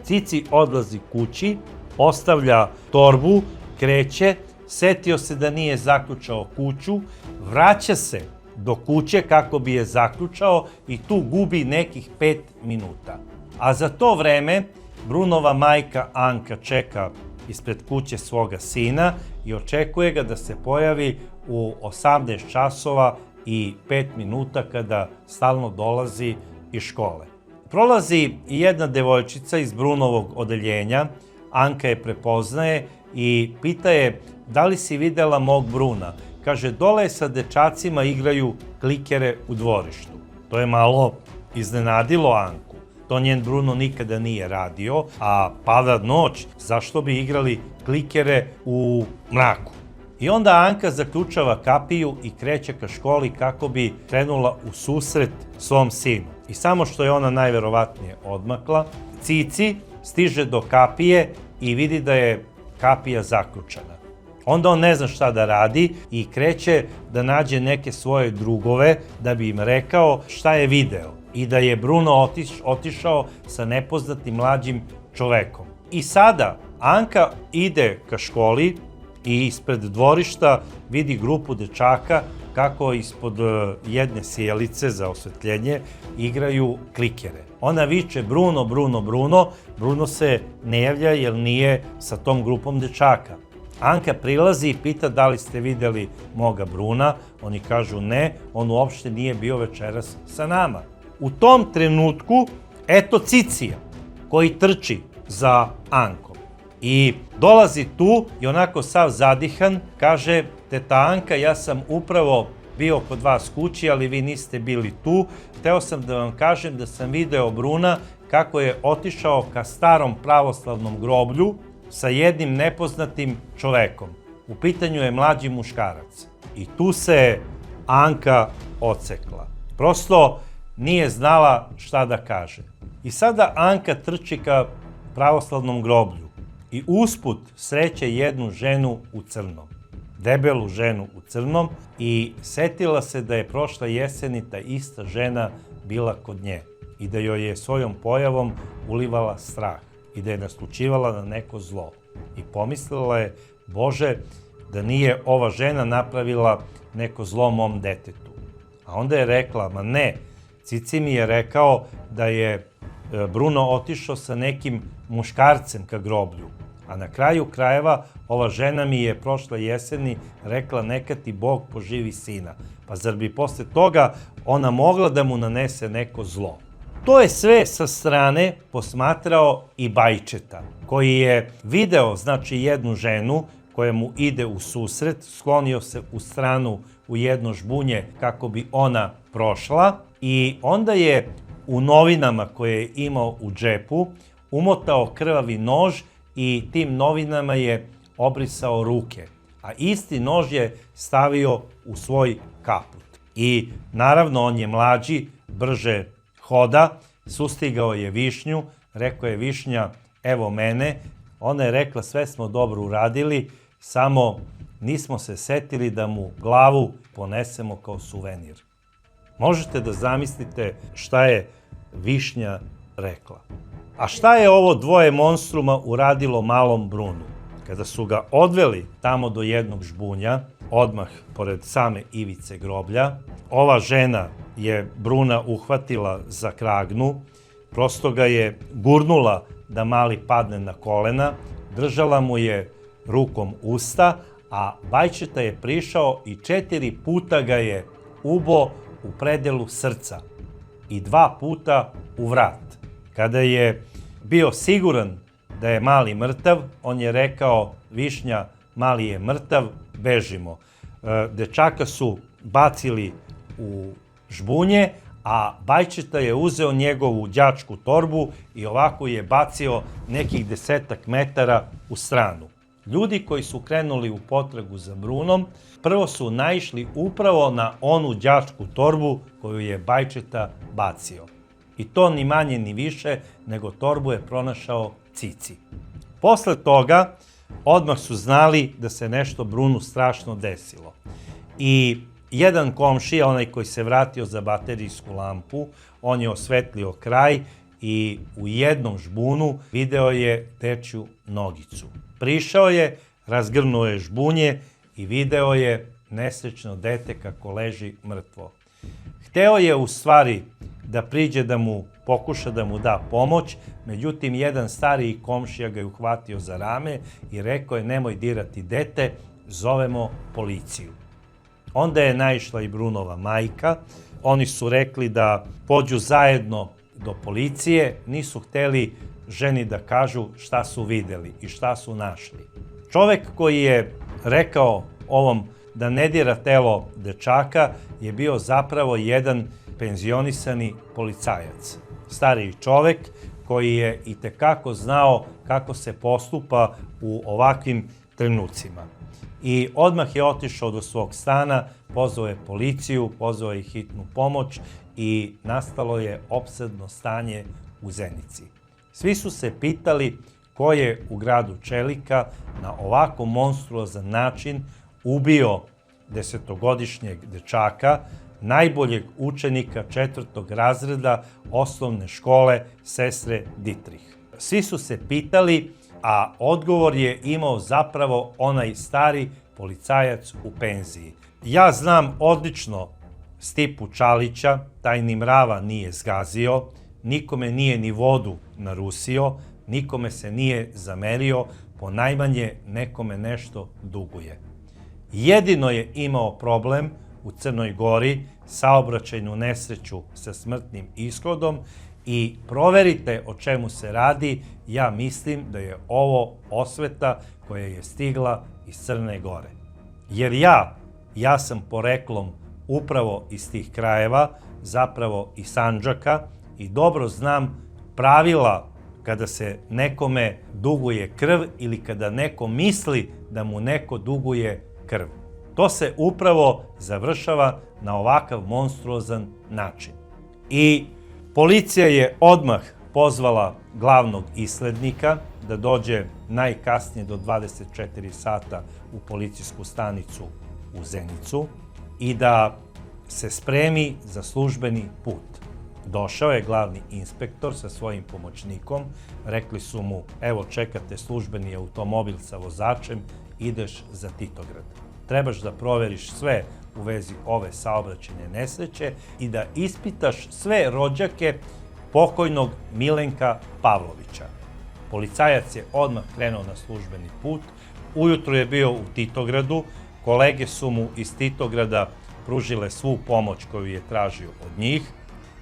Cici odlazi kući, ostavlja torbu, kreće, setio se da nije zaključao kuću, vraća se do kuće kako bi je zaključao i tu gubi nekih 5 minuta. A za to vreme Brunova majka Anka čeka ispred kuće svoga sina i očekuje ga da se pojavi u 18 časova i 5 minuta kada stalno dolazi iz škole. Prolazi i jedna devojčica iz Brunovog odeljenja, Anka je prepoznaje i pita je da li si videla mog Bruna. Kaže, dole sa dečacima igraju klikere u dvorištu. To je malo iznenadilo Anku. To njen Bruno nikada nije radio, a pada noć, zašto bi igrali klikere u mraku? I onda Anka zaključava kapiju i kreće ka školi kako bi krenula u susret svom sinu. I samo što je ona najverovatnije odmakla, Cici stiže do kapije i vidi da je kapija zaključana. Onda on ne zna šta da radi i kreće da nađe neke svoje drugove da bi im rekao šta je video i da je Bruno otišao sa nepoznatim mlađim čovekom. I sada Anka ide ka školi i ispred dvorišta vidi grupu dečaka kako ispod jedne sjelice za osvetljenje igraju klikere. Ona viče Bruno, Bruno, Bruno. Bruno se ne javlja jer nije sa tom grupom dečaka. Anka prilazi i pita da li ste videli moga Bruna. Oni kažu ne, on uopšte nije bio večeras sa nama. U tom trenutku, eto Cicija, koji trči za Ankom. I dolazi tu i onako sav zadihan, kaže, teta Anka, ja sam upravo bio kod vas kući, ali vi niste bili tu. Hteo sam da vam kažem da sam video Bruna kako je otišao ka starom pravoslavnom groblju sa jednim nepoznatim čovekom. U pitanju je mlađi muškarac. I tu se Anka odsekla. Prosto nije znala šta da kaže. I sada Anka trči ka pravoslavnom groblju i usput sreće jednu ženu u crnom. Debelu ženu u crnom i setila se da je prošle jeseni ta ista žena bila kod nje i da joj je svojom pojavom ulivala strah i da je naslućivala na neko zlo. I pomislila je, Bože, da nije ova žena napravila neko zlo mom detetu. A onda je rekla, ma ne, Cici mi je rekao da je Bruno otišao sa nekim muškarcem ka groblju. A na kraju krajeva ova žena mi je prošle jeseni rekla neka ti Bog poživi sina. Pa zar bi posle toga ona mogla da mu nanese neko zlo? To je sve sa strane posmatrao i Bajčeta, koji je video, znači, jednu ženu koja mu ide u susret, sklonio se u stranu u jedno žbunje kako bi ona prošla i onda je u novinama koje je imao u džepu umotao krvavi nož i tim novinama je obrisao ruke, a isti nož je stavio u svoj kaput. I naravno on je mlađi, brže hoda, sustigao je Višnju, rekao je Višnja, evo mene, ona je rekla sve smo dobro uradili, samo nismo se setili da mu glavu ponesemo kao suvenir. Možete da zamislite šta je Višnja rekla. A šta je ovo dvoje monstruma uradilo malom Brunu? Kada su ga odveli tamo do jednog žbunja, odmah pored same ivice groblja, ova žena je Bruna uhvatila za kragnu, prosto ga je gurnula da mali padne na kolena, držala mu je rukom usta, a Bajčeta je prišao i 4 puta ga je ubo u predelu srca i 2 puta u vrat. Kada je bio siguran da je mali mrtav, on je rekao: Višnja, mali je mrtav, bežimo. Dečaka su bacili u žbunje, a Bajčeta je uzeo njegovu đačku torbu i ovako je bacio nekih 10 metara u stranu. Ljudi koji su krenuli u potragu za Brunom, prvo su naišli upravo na onu đačku torbu koju je Bajčeta bacio. I to ni manje ni više nego torbu je pronašao Cici. Posle toga odmah su znali da se nešto Brunu strašno desilo. I jedan komšija, onaj koji se vratio za baterijsku lampu, on je osvetlio kraj i u jednom žbunu video je dečju nogicu. Prišao je, razgrnuo je žbunje i video je nesrećno dete kako leži mrtvo. Hteo je u stvari da priđe da mu pokuša da mu da pomoć, međutim jedan stariji komšija ga je uhvatio za rame i rekao je: nemoj dirati dete, zovemo policiju. Onda je naišla i Brunova majka, oni su rekli da pođu zajedno do policije, nisu hteli ženi da kažu šta su videli i šta su našli. Čovek koji je rekao ovom da ne dira telo dečaka je bio zapravo jedan penzionisani policajac. Stariji čovek koji je itekako znao kako se postupa u ovakvim trenucima. I odmah je otišao do svog stana, pozvao je policiju, pozvao je hitnu pomoć i nastalo je opsadno stanje u Zenici. Svi su se pitali ko je u gradu Čelika na ovako monstruozan način ubio 10-godišnjeg dečaka, najboljeg učenika 4. razreda osnovne škole Sestre Ditrih. Svi su se pitali, a odgovor je imao zapravo onaj stari policajac u penziji. Ja znam odlično Stipu Čalića, taj ni mrava nije zgazio, nikome nije ni vodu narusio, nikome se nije zamerio, ponajmanje nekome nešto duguje. Jedino je imao problem u Crnoj Gori, saobraćajnu nesreću sa smrtnim ishodom, i proverite o čemu se radi, ja mislim da je ovo osveta koja je stigla iz Crne Gore. Jer ja sam poreklom upravo iz tih krajeva, zapravo iz Sandžaka, i dobro znam pravila kada se nekome duguje krv ili kada neko misli da mu neko duguje krv. To se upravo završava na ovakav monstruozan način. I policija je odmah pozvala glavnog islednika da dođe najkasnije do 24 sata u policijsku stanicu u Zenicu i da se spremi za službeni put. Došao je glavni inspektor sa svojim pomoćnikom, rekli su mu: evo čekate službeni automobil sa vozačem, ideš za Titograd. Trebaš da proveriš sve u vezi ove saobraćajne nesreće i da ispitaš sve rođake pokojnog Milenka Pavlovića. Policajac je odmah krenuo na službeni put, ujutru je bio u Titogradu, kolege su mu iz Titograda pružile svu pomoć koju je tražio od njih.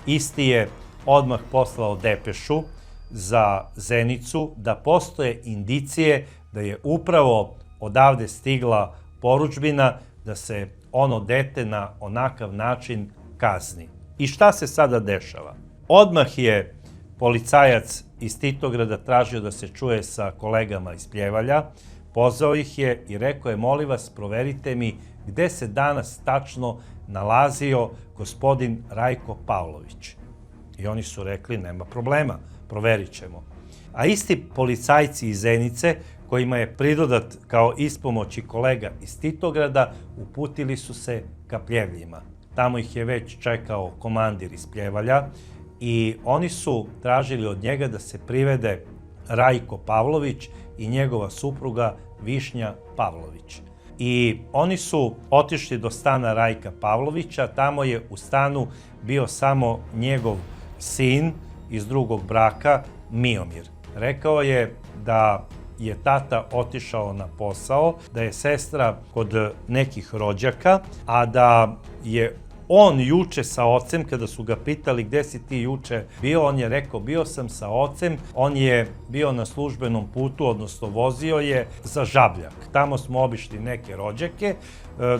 Isti je odmah poslao depešu za Zenicu da postoje indicije da je upravo odavde stigla porudžbina da se ono dete na onakav način kazni. I šta se sada dešava? Odmah je policajac iz Titograda tražio da se čuje sa kolegama iz Pljevalja, pozvao ih je i rekao je: molim vas, proverite mi gde se danas tačno nalazio gospodin Rajko Pavlović. I oni su rekli: nema problema, proverit ćemo. A isti policajci iz Zenice, kojima je pridodat kao ispomoć i kolega iz Titograda, uputili su se ka Pljevljima. Tamo ih je već čekao komandir iz Pljevalja i oni su tražili od njega da se privede Rajko Pavlović i njegova supruga Višnja Pavlović. I oni su otišli do stana Rajka Pavlovića, tamo je u stanu bio samo njegov sin iz drugog braka, Miomir. Rekao je da je tata otišao na posao, da je sestra kod nekih rođaka, a da je on juče sa ocem, kada su ga pitali gde si ti juče bio, on je rekao bio sam sa ocem, on je bio na službenom putu, odnosno vozio je za Žabljak. Tamo smo obišli neke rođake,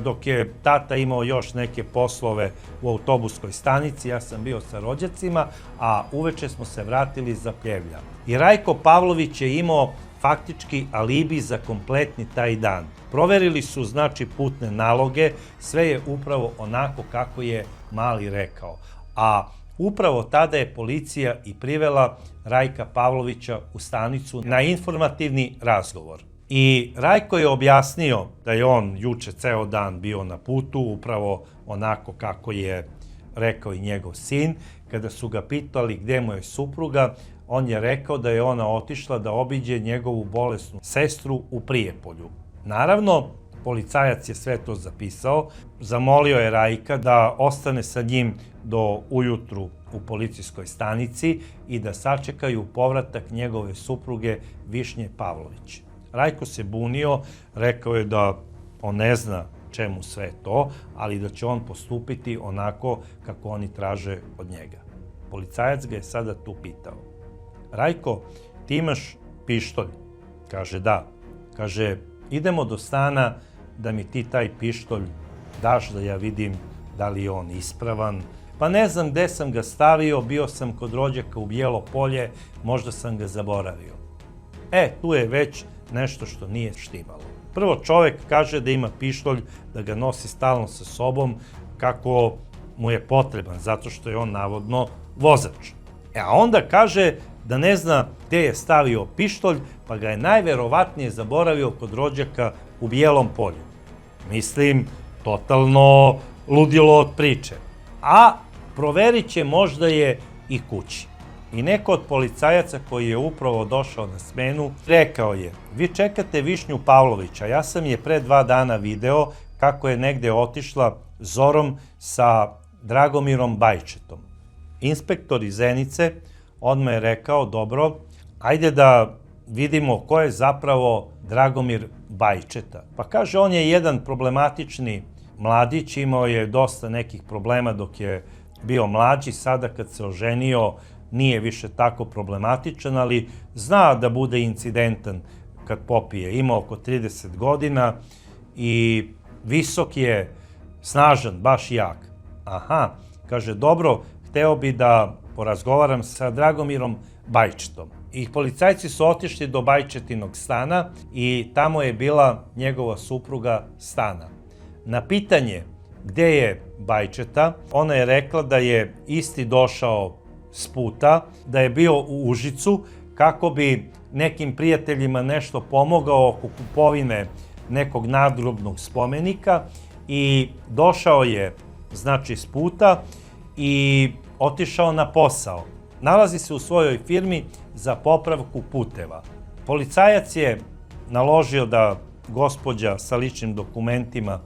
dok je tata imao još neke poslove u autobuskoj stanici, ja sam bio sa rođacima, a uveče smo se vratili za Pljevlja. I Rajko Pavlović je imao faktički alibi za kompletni taj dan. Proverili su, znači, putne naloge, sve je upravo onako kako je Mali rekao. A upravo tada je policija i privela Rajka Pavlovića u stanicu na informativni razgovor. I Rajko je objasnio da je on juče ceo dan bio na putu, upravo onako kako je rekao i njegov sin. Kada su ga pitali gde mu je supruga, on je rekao da je ona otišla da obiđe njegovu bolesnu sestru u Prijepolju. Naravno, policajac je sve to zapisao, zamolio je Rajka da ostane sa njim do ujutru u policijskoj stanici i da sačekaju povratak njegove supruge Višnje Pavlović. Rajko se bunio, rekao je da on ne zna čemu sve to, ali da će on postupiti onako kako oni traže od njega. Policajac ga je sada tu pitao: Rajko, ti imaš pištolj? Kaže da. Kaže, idemo do stana da mi ti taj pištolj daš da ja vidim da li je on ispravan. Pa ne znam gde sam ga stavio, bio sam kod rođaka u Bijelo Polje, možda sam ga zaboravio. Tu je već nešto što nije štimalo. Prvo, čovek kaže da ima pištolj, da ga nosi stalno sa sobom, kako mu je potreban, zato što je on navodno vozač. A onda kaže da ne zna gde je stavio pištolj, pa ga je najverovatnije zaboravio kod rođaka u Bijelom Polju. Mislim, totalno ludilo od priče. A proverit će, možda je i kući. I neko od policajaca koji je upravo došao na smenu rekao je: vi čekate Višnju Pavlovića, ja sam je pre 2 dana video kako je negde otišla zorom sa Dragomirom Bajčetom. Inspektor iz Zenice odmah je rekao: dobro, ajde da vidimo ko je zapravo Dragomir Bajčeta. Pa kaže, on je jedan problematični mladić, imao je dosta nekih problema dok je bio mlađi, sada kad se oženio nije više tako problematičan, ali zna da bude incidentan kad popije. Ima oko 30 godina i visok je, snažan, baš jak. Aha, kaže, dobro, hteo bi da porazgovaram sa Dragomirom Bajčetom. I policajci su otišli do Bajčetinog stana i tamo je bila njegova supruga Stana. Na pitanje gde je Bajčeta, ona je rekla da je isti došao s puta, da je bio u Užicu kako bi nekim prijateljima nešto pomogao oko kupovine nekog nadgrobnog spomenika i došao je, znači, s puta i otišao na posao. Nalazi se u svojoj firmi za popravku puteva. Policajac je naložio da gospođa sa ličnim dokumentima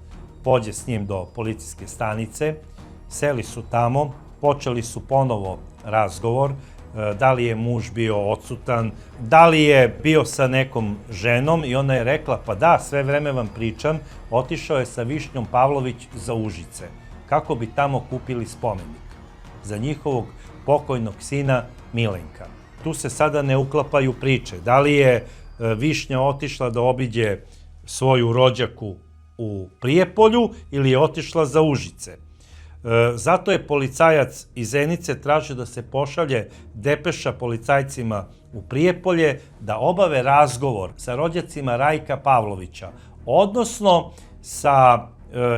pođe s njim do policijske stanice. Seli su tamo, počeli su ponovo razgovor, da li je muž bio odsutan, da li je bio sa nekom ženom, i ona je rekla: pa da, sve vreme vam pričam, otišao je sa Višnjom Pavlović za Užice, kako bi tamo kupili spomenik za njihovog pokojnog sina Milenka. Tu se sada ne uklapaju priče. Da li je Višnja otišla da obiđe svoju rođaku u Prijepolju ili je otišla za Užice. Zato je policajac iz Zenice tražio da se pošalje depeša policajcima u Prijepolje da obave razgovor sa rođacima Rajka Pavlovića, odnosno sa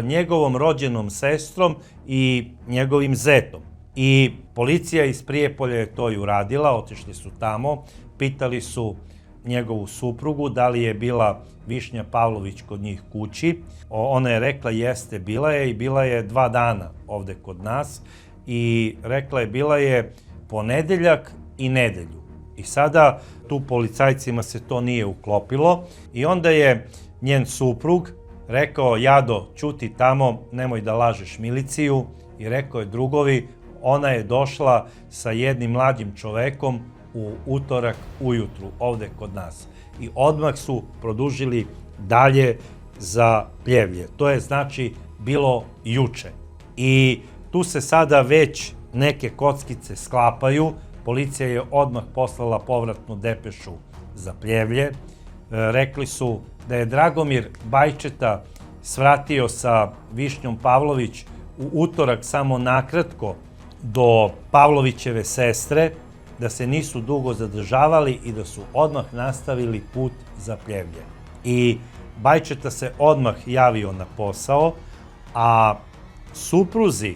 njegovom rođenom sestrom i njegovim zetom. I policija iz Prijepolja je to i uradila, otišli su tamo, pitali su njegovu suprugu da li je bila Višnja Pavlović kod njih kući. Ona je rekla jeste, bila je, i bila je 2 dana ovde kod nas, i rekla je bila je ponedeljak i nedelju. I sada tu policajcima se to nije uklopilo i onda je njen suprug rekao: Jado, ćuti tamo, nemoj da lažeš miliciju. I rekao je drugovi: ona je došla sa jednim mlađim čovekom u utorak ujutru ovde kod nas. I odmah su produžili dalje za Pljevlje. To je znači bilo juče. I tu se sada već neke kockice sklapaju. Policija je odmah poslala povratnu depešu za Pljevlje. Rekli su da je Dragomir Bajčeta svratio sa Višnjom Pavlović u utorak samo nakratko do Pavlovićeve sestre, da se nisu dugo zadržavali i da su odmah nastavili put za Pljevlje. I Bajčeta se odmah javio na posao, a supruzi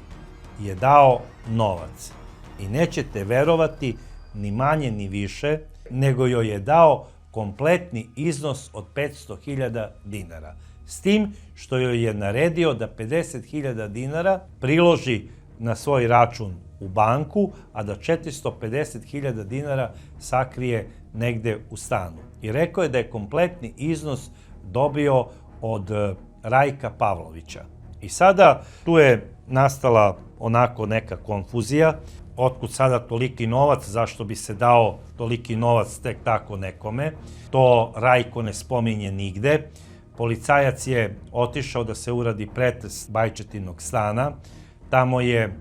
je dao novac. I nećete verovati, ni manje ni više, nego joj je dao kompletni iznos od 500.000 dinara. S tim što joj je naredio da 50.000 dinara priloži na svoj račun u banku, a da 450.000 dinara sakrije negde u stanu. I rekao je da je kompletni iznos dobio od Rajka Pavlovića. I sada tu je nastala onako neka konfuzija. Otkud sada toliki novac, zašto bi se dao toliki novac tek tako nekome? To Rajko ne spominje nigde. Policajac je otišao da se uradi pretres Bajčetinog stana. Tamo je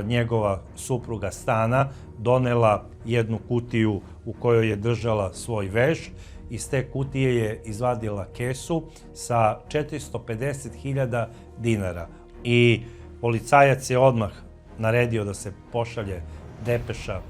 njegova supruga stana donela jednu kutiju u kojoj je držala svoj veš. Iz te kutije je izvadila kesu sa 450.000 dinara. I policajac je odmah naredio da se pošalje depeša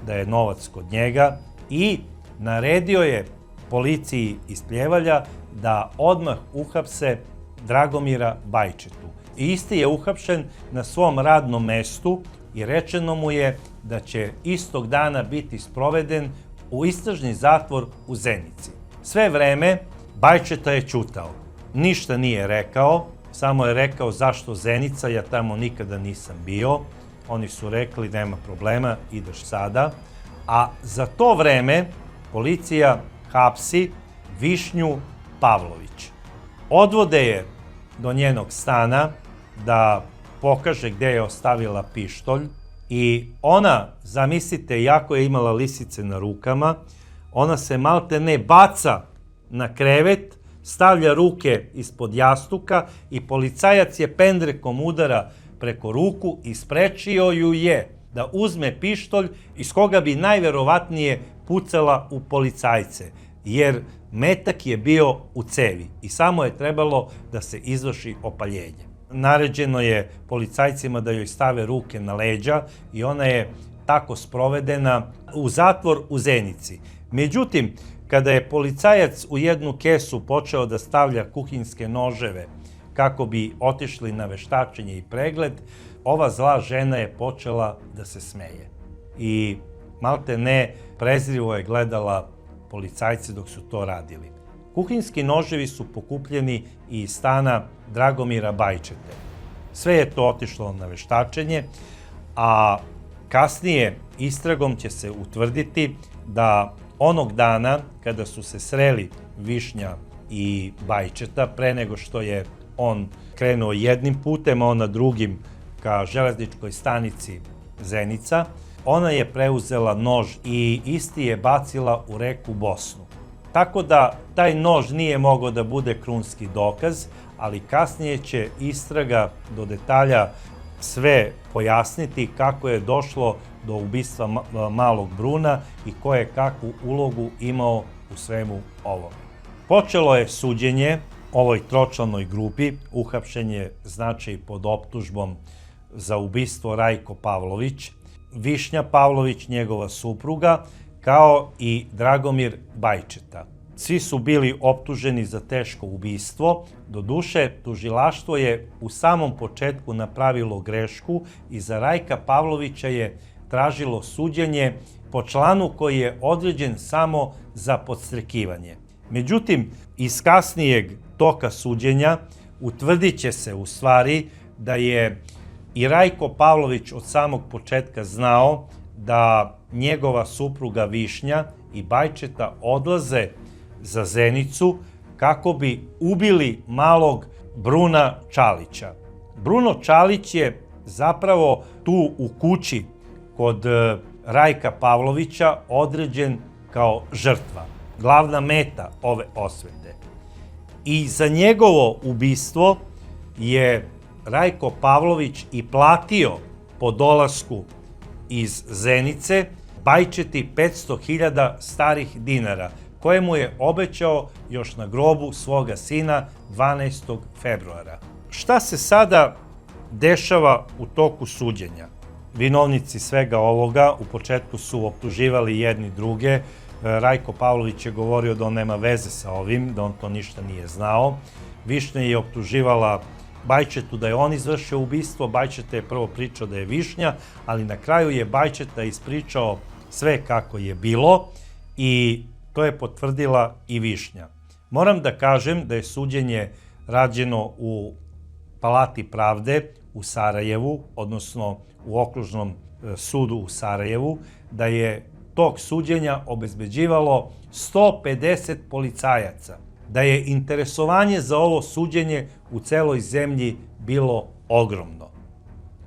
da je novac kod njega i naredio je policiji iz Pljevalja da odmah uhapse Dragomira Bajčetu. I isti je uhapšen na svom radnom mestu i rečeno mu je da će istog dana biti sproveden u istražni zatvor u Zenici. Sve vreme Bajčeta je ćutao. Ništa nije rekao, samo je rekao zašto Zenica, ja tamo nikada nisam bio. Oni su rekli nema problema, ideš sada. A za to vreme policija hapsi Višnju Pavlović. Odvode je do njenog stana da pokaže gde je ostavila pištolj i ona, zamislite, jako je imala lisice na rukama, ona se malte ne baca na krevet, stavlja ruke ispod jastuka i policajac je pendrekom udara preko ruku i sprečio ju je da uzme pištolj iz koga bi najverovatnije pucala u policajce, jer metak je bio u cevi i samo je trebalo da se izvrši opaljenje. Naređeno je policajcima da joj stave ruke na leđa i ona je tako sprovedena u zatvor u Zenici. Međutim, kada je policajac u jednu kesu počeo da stavlja kuhinjske noževe kako bi otišli na veštačenje i pregled, ova zla žena je počela da se smeje. I malte ne prezrivo je gledala policajce dok su to radili. Kuhinjski noževi su pokupljeni iz stana Dragomira Bajčete. Sve je to otišlo na veštačenje, a kasnije istragom će se utvrditi da onog dana kada su se sreli Višnja i Bajčeta, pre nego što je on krenuo jednim putem, a ona drugim ka železničkoj stanici Zenica, ona je preuzela nož i isti je bacila u reku Bosnu. Tako da taj nož nije mogao da bude krunski dokaz, ali kasnije će istraga do detalja sve pojasniti kako je došlo do ubistva malog Bruna i ko je kakvu ulogu imao u svemu ovome. Počelo je suđenje ovoj tročlanoj grupi, uhapšen je znači pod optužbom za ubistvo Rajko Pavlović, Višnja Pavlović, njegova supruga, kao i Dragomir Bajčeta. Svi su bili optuženi za teško ubistvo, doduše tužilaštvo je u samom početku napravilo grešku i za Rajka Pavlovića je tražilo suđenje po članu koji je određen samo za podstrekivanje. Međutim, iz kasnijeg toka suđenja utvrdit će se u stvari da je i Rajko Pavlović od samog početka znao da njegova supruga Višnja i Bajčeta odlaze za Zenicu kako bi ubili malog Bruna Čalića. Bruno Čalić je zapravo tu u kući kod Rajka Pavlovića određen kao žrtva, glavna meta ove osvete. I za njegovo ubistvo je Rajko Pavlović i platio po dolasku iz Zenice Bajčeti 500.000 starih dinara, koje mu je obećao još na grobu svoga sina 12. februara. Šta se sada dešava u toku suđenja? Vinovnici svega ovoga u početku su optuživali jedni druge. Rajko Pavlović je govorio da on nema veze sa ovim, da on to ništa nije znao. Višnja je optuživala Bajčetu da je on izvršio ubistvo, Bajčeta je prvo pričao da je Višnja, ali na kraju je Bajčeta ispričao sve kako je bilo i to je potvrdila i Višnja. Moram da kažem da je suđenje rađeno u Palati pravde u Sarajevu, odnosno u Okružnom sudu u Sarajevu, da je tog suđenja obezbeđivalo 150 policajaca, da je interesovanje za ovo suđenje u celoj zemlji bilo ogromno.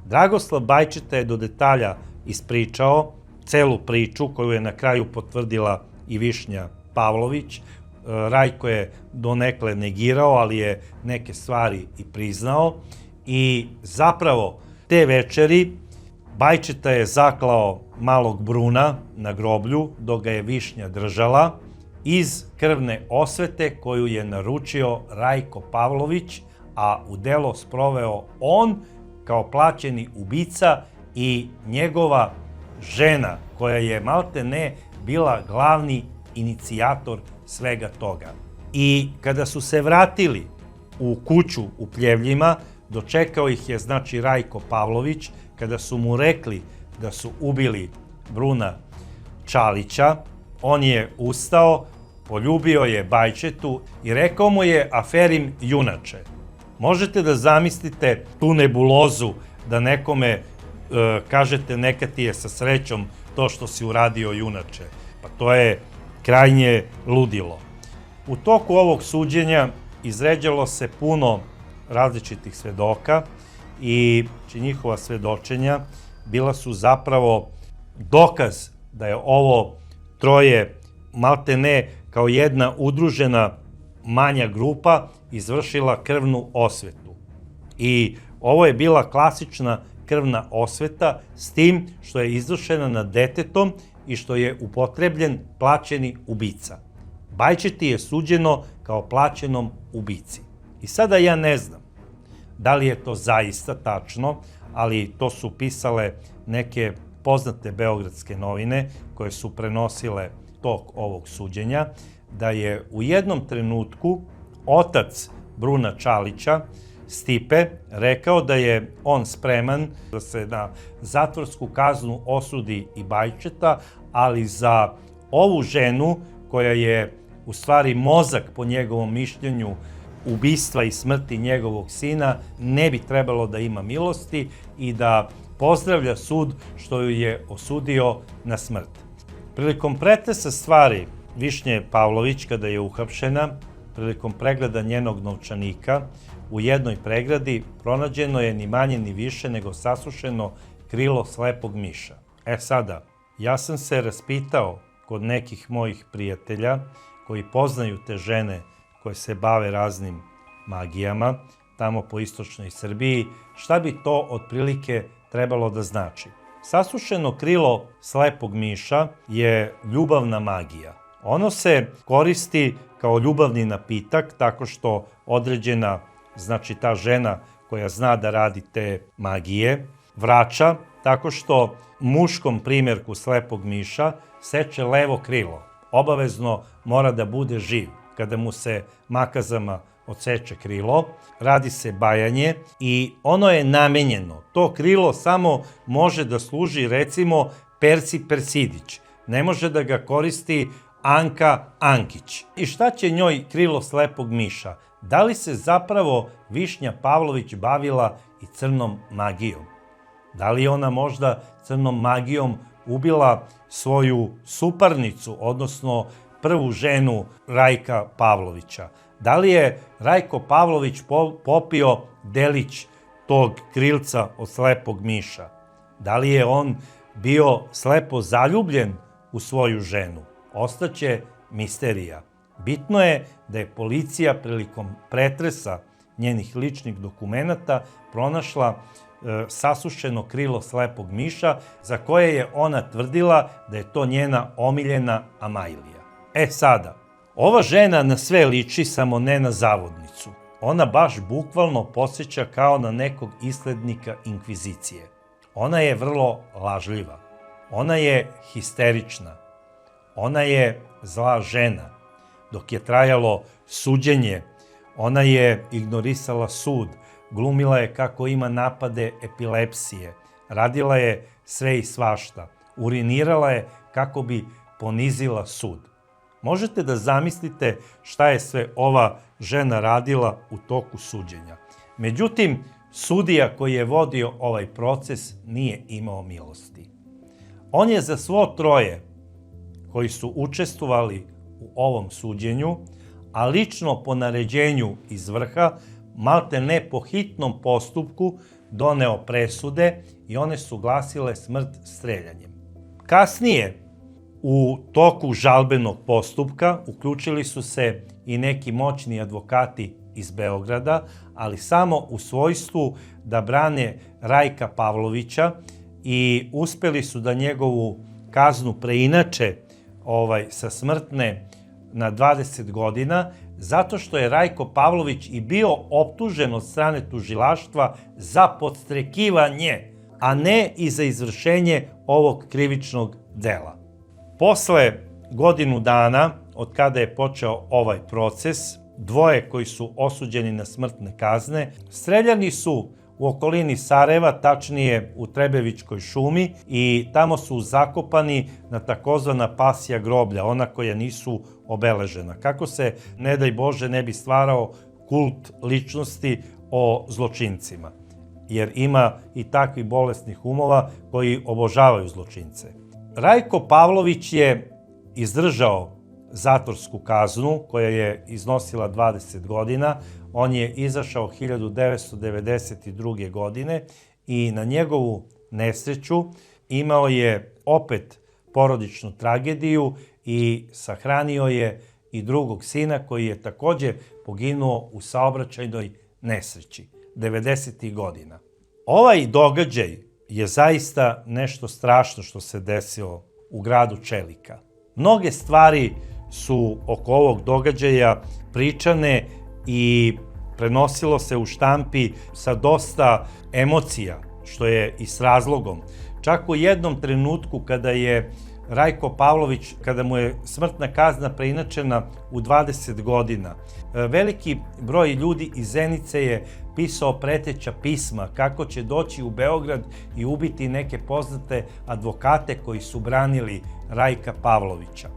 Dragoslav Bajčeta je do detalja ispričao celu priču koju je na kraju potvrdila i Višnja Pavlović. Rajko je donekle negirao, ali je neke stvari i priznao. I zapravo te večeri Bajčeta je zaklao malog Bruna na groblju, dok ga je Višnja držala, iz krvne osvete koju je naručio Rajko Pavlović, a u delo sproveo on kao plaćeni ubica i njegova žena, koja je maltene bila glavni inicijator svega toga. I kada su se vratili u kuću u Pljevljima, dočekao ih je znači Rajko Pavlović. Kada su mu rekli da su ubili Bruna Čalića, on je ustao, poljubio je Bajčetu i rekao mu je: aferim junače. Možete da zamislite tu nebulozu da nekome kažete neka ti je sa srećom to što si uradio junače. Pa to je krajnje ludilo. U toku ovog suđenja izređalo se puno različitih svedoka i njihova svedočenja bila su zapravo dokaz da je ovo troje maltene kao jedna udružena manja grupa izvršila krvnu osvetu. I ovo je bila klasična krvna osveta, s tim što je izvršena nad detetom i što je upotrebljen plaćeni ubica. Bajčeti je suđeno kao plaćenom ubici. I sada ja ne znam da li je to zaista tačno, ali to su pisale neke poznate beogradske novine koje su prenosile tok ovog suđenja, da je u jednom trenutku otac Bruna Čalića, Stipe, rekao da je on spreman da se na zatvorsku kaznu osudi i Bajčeta, ali za ovu ženu koja je u stvari mozak po njegovom mišljenju ubistva i smrti njegovog sina ne bi trebalo da ima milosti i da pozdravlja sud što ju je osudio na smrt. Prilikom pretresa stvari Višnje Pavlović, kada je uhapšena, prilikom pregleda njenog novčanika, u jednoj pregradi pronađeno je ni manje ni više nego sasušeno krilo slepog miša. Sada, ja sam se raspitao kod nekih mojih prijatelja koji poznaju te žene koje se bave raznim magijama, tamo po istočnoj Srbiji, šta bi to otprilike trebalo da znači. Sasušeno krilo slepog miša je ljubavna magija. Ono se koristi kao ljubavni napitak tako što određena, znači ta žena koja zna da radi te magije, vraća tako što muškom primjerku slepog miša seče levo krilo. Obavezno mora da bude živ. Kada mu se makazama odseče krilo, radi se bajanje i ono je namenjeno. To krilo samo može da služi recimo Persi Persidić. Ne može da ga koristi Anka Ankić. I šta će njoj krilo slepog miša? Da li se zapravo Višnja Pavlović bavila i crnom magijom? Da li je ona možda crnom magijom ubila svoju suparnicu, odnosno prvu ženu Rajka Pavlovića? Da li je Rajko Pavlović popio delić tog krilca od slepog miša? Da li je on bio slepo zaljubljen u svoju ženu, ostaće misterija. Bitno je da je policija prilikom pretresa njenih ličnih dokumenata pronašla sasušeno krilo slepog miša za koje je ona tvrdila da je to njena omiljena Amajlija. Sada, ova žena na sve liči, samo ne na zavodnicu. Ona baš bukvalno podsjeća kao na nekog islednika inkvizicije. Ona je vrlo lažljiva. Ona je histerična. Ona je zla žena. Dok je trajalo suđenje, ona je ignorisala sud, glumila je kako ima napade epilepsije, radila je sve i svašta, urinirala je kako bi ponizila sud. Možete da zamislite šta je sve ova žena radila u toku suđenja. Međutim, sudija koji je vodio ovaj proces nije imao milosti. On je za svo troje koji su učestvovali u ovom suđenju, a lično po naređenju iz vrha, malte ne po hitnom postupku, doneo presude i one su glasile smrt streljanjem. Kasnije, u toku žalbenog postupka, uključili su se i neki moćni advokati iz Beograda, ali samo u svojstvu da brane Rajka Pavlovića i uspeli su da njegovu kaznu preinače sa smrtne na 20 godina, zato što je Rajko Pavlović i bio optužen od strane tužilaštva za podstrekivanje, a ne i za izvršenje ovog krivičnog dela. Posle godinu dana, od kada je počeo ovaj proces, dvoje koji su osuđeni na smrtne kazne, streljani su u okolini Sarajeva, tačnije u Trebevičkoj šumi, i tamo su zakopani na takozvana pasja groblja, ona koja nisu obeležena. Kako se, ne daj Bože, ne bi stvarao kult ličnosti o zločincima, jer ima i takvih bolesnih umova koji obožavaju zločince. Rajko Pavlović je izdržao zatvorsku kaznu koja je iznosila 20 godina. On je izašao 1992. godine i na njegovu nesreću imao je opet porodičnu tragediju i sahranio je i drugog sina koji je takođe poginuo u saobraćajnoj nesreći 90. godina. Ovaj događaj je zaista nešto strašno što se desilo u gradu Čelika. Mnoge stvari su oko ovog događaja pričane i prenosilo se u štampi sa dosta emocija, što je i s razlogom. Čak u jednom trenutku kada je Rajko Pavlović, kada mu je smrtna kazna preinačena u 20 godina, veliki broj ljudi iz Zenice je pisao preteća pisma kako će doći u Beograd i ubiti neke poznate advokate koji su branili Rajka Pavlovića,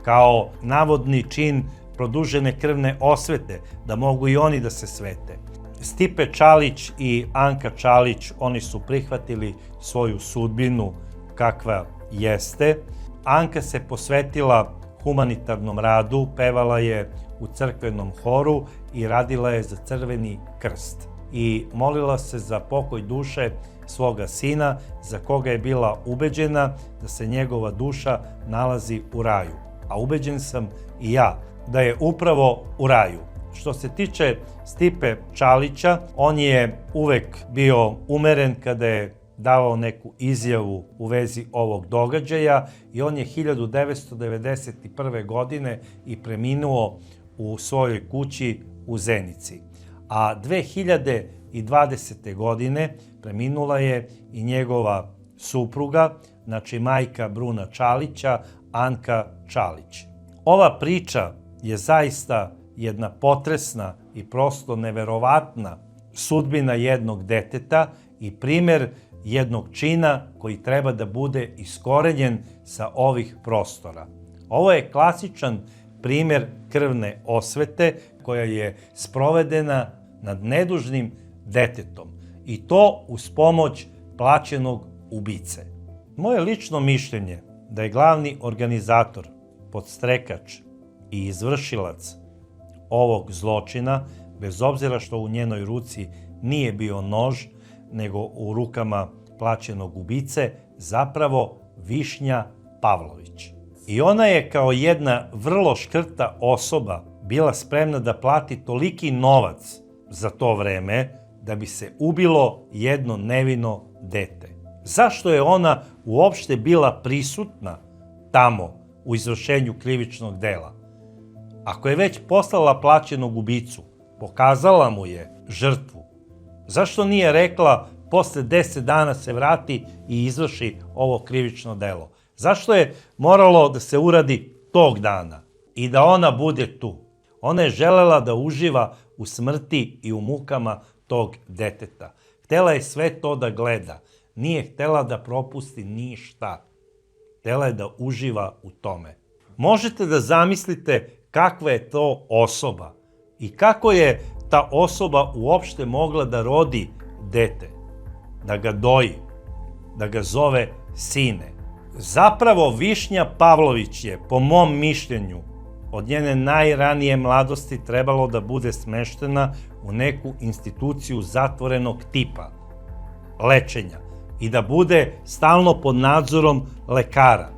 kao navodni čin produžene krvne osvete, da mogu i oni da se svete. Stipe Čalić i Anka Čalić, oni su prihvatili svoju sudbinu kakva jeste. Anka se posvetila humanitarnom radu, pevala je u crkvenom horu i radila je za Crveni krst. I molila se za pokoj duše svoga sina, za koga je bila ubeđena da se njegova duša nalazi u raju. A ubeđen sam i ja da je upravo u raju. Što se tiče Stipe Čalića, on je uvek bio umeren kada je davao neku izjavu u vezi ovog događaja i on je 1991. godine i preminuo u svojoj kući u Zenici. A 2020. godine preminula je i njegova supruga, znači majka Bruna Čalića, Anka Čalić. Ova priča je zaista jedna potresna i prosto neverovatna sudbina jednog deteta i primer jednog čina koji treba da bude iskorenjen sa ovih prostora. Ovo je klasičan primer krvne osvete koja je sprovedena nad nedužnim detetom i to uz pomoć plaćenog ubice. Moje lično mišljenje da je glavni organizator, podstrekač i izvršilac ovog zločina, bez obzira što u njenoj ruci nije bio nož, nego u rukama plaćenog ubice, zapravo Višnja Pavlović. I ona je kao jedna vrlo škrta osoba bila spremna da plati toliki novac za to vreme da bi se ubilo jedno nevino dete. Zašto je ona uopšte bila prisutna tamo u izvršenju krivičnog dela? Ako je već poslala plaćenog ubicu, pokazala mu je žrtvu, zašto nije rekla posle 10 dana se vrati i izvrši ovo krivično delo? Zašto je moralo da se uradi tog dana i da ona bude tu? Ona je želela da uživa u smrti i u mukama tog deteta. Htela je sve to da gleda. Nije htela da propusti ništa. Htela je da uživa u tome. Možete da zamislite kakva je to osoba i kako je ta osoba uopšte mogla da rodi dete, da ga doji, da ga zove sine. Zapravo Višnja Pavlović je, po mom mišljenju, od njene najranije mladosti trebalo da bude smeštena u neku instituciju zatvorenog tipa, lečenja, i da bude stalno pod nadzorom lekara,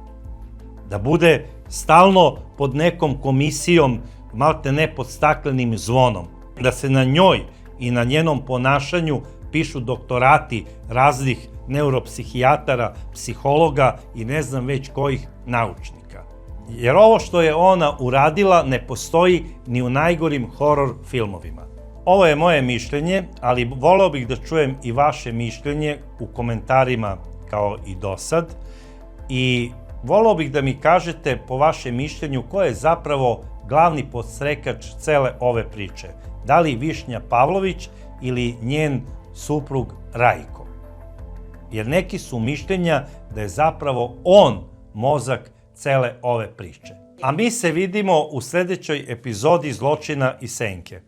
da bude stalno pod nekom komisijom, malte ne pod staklenim zvonom, da se na njoj i na njenom ponašanju pišu doktorati raznih neuropsihijatara, psihologa i ne znam već kojih naučnika. Jer ovo što je ona uradila ne postoji ni u najgorim horor filmovima. Ovo je moje mišljenje, ali voleo bih da čujem i vaše mišljenje u komentarima kao i do sad. I voleo bih da mi kažete po vašem mišljenju ko je zapravo glavni podstrekač cele ove priče. Da li Višnja Pavlović ili njen suprug Rajko? Jer neki su mišljenja da je zapravo on mozak cele ove priče. A mi se vidimo u sledećoj epizodi Zločina i senke.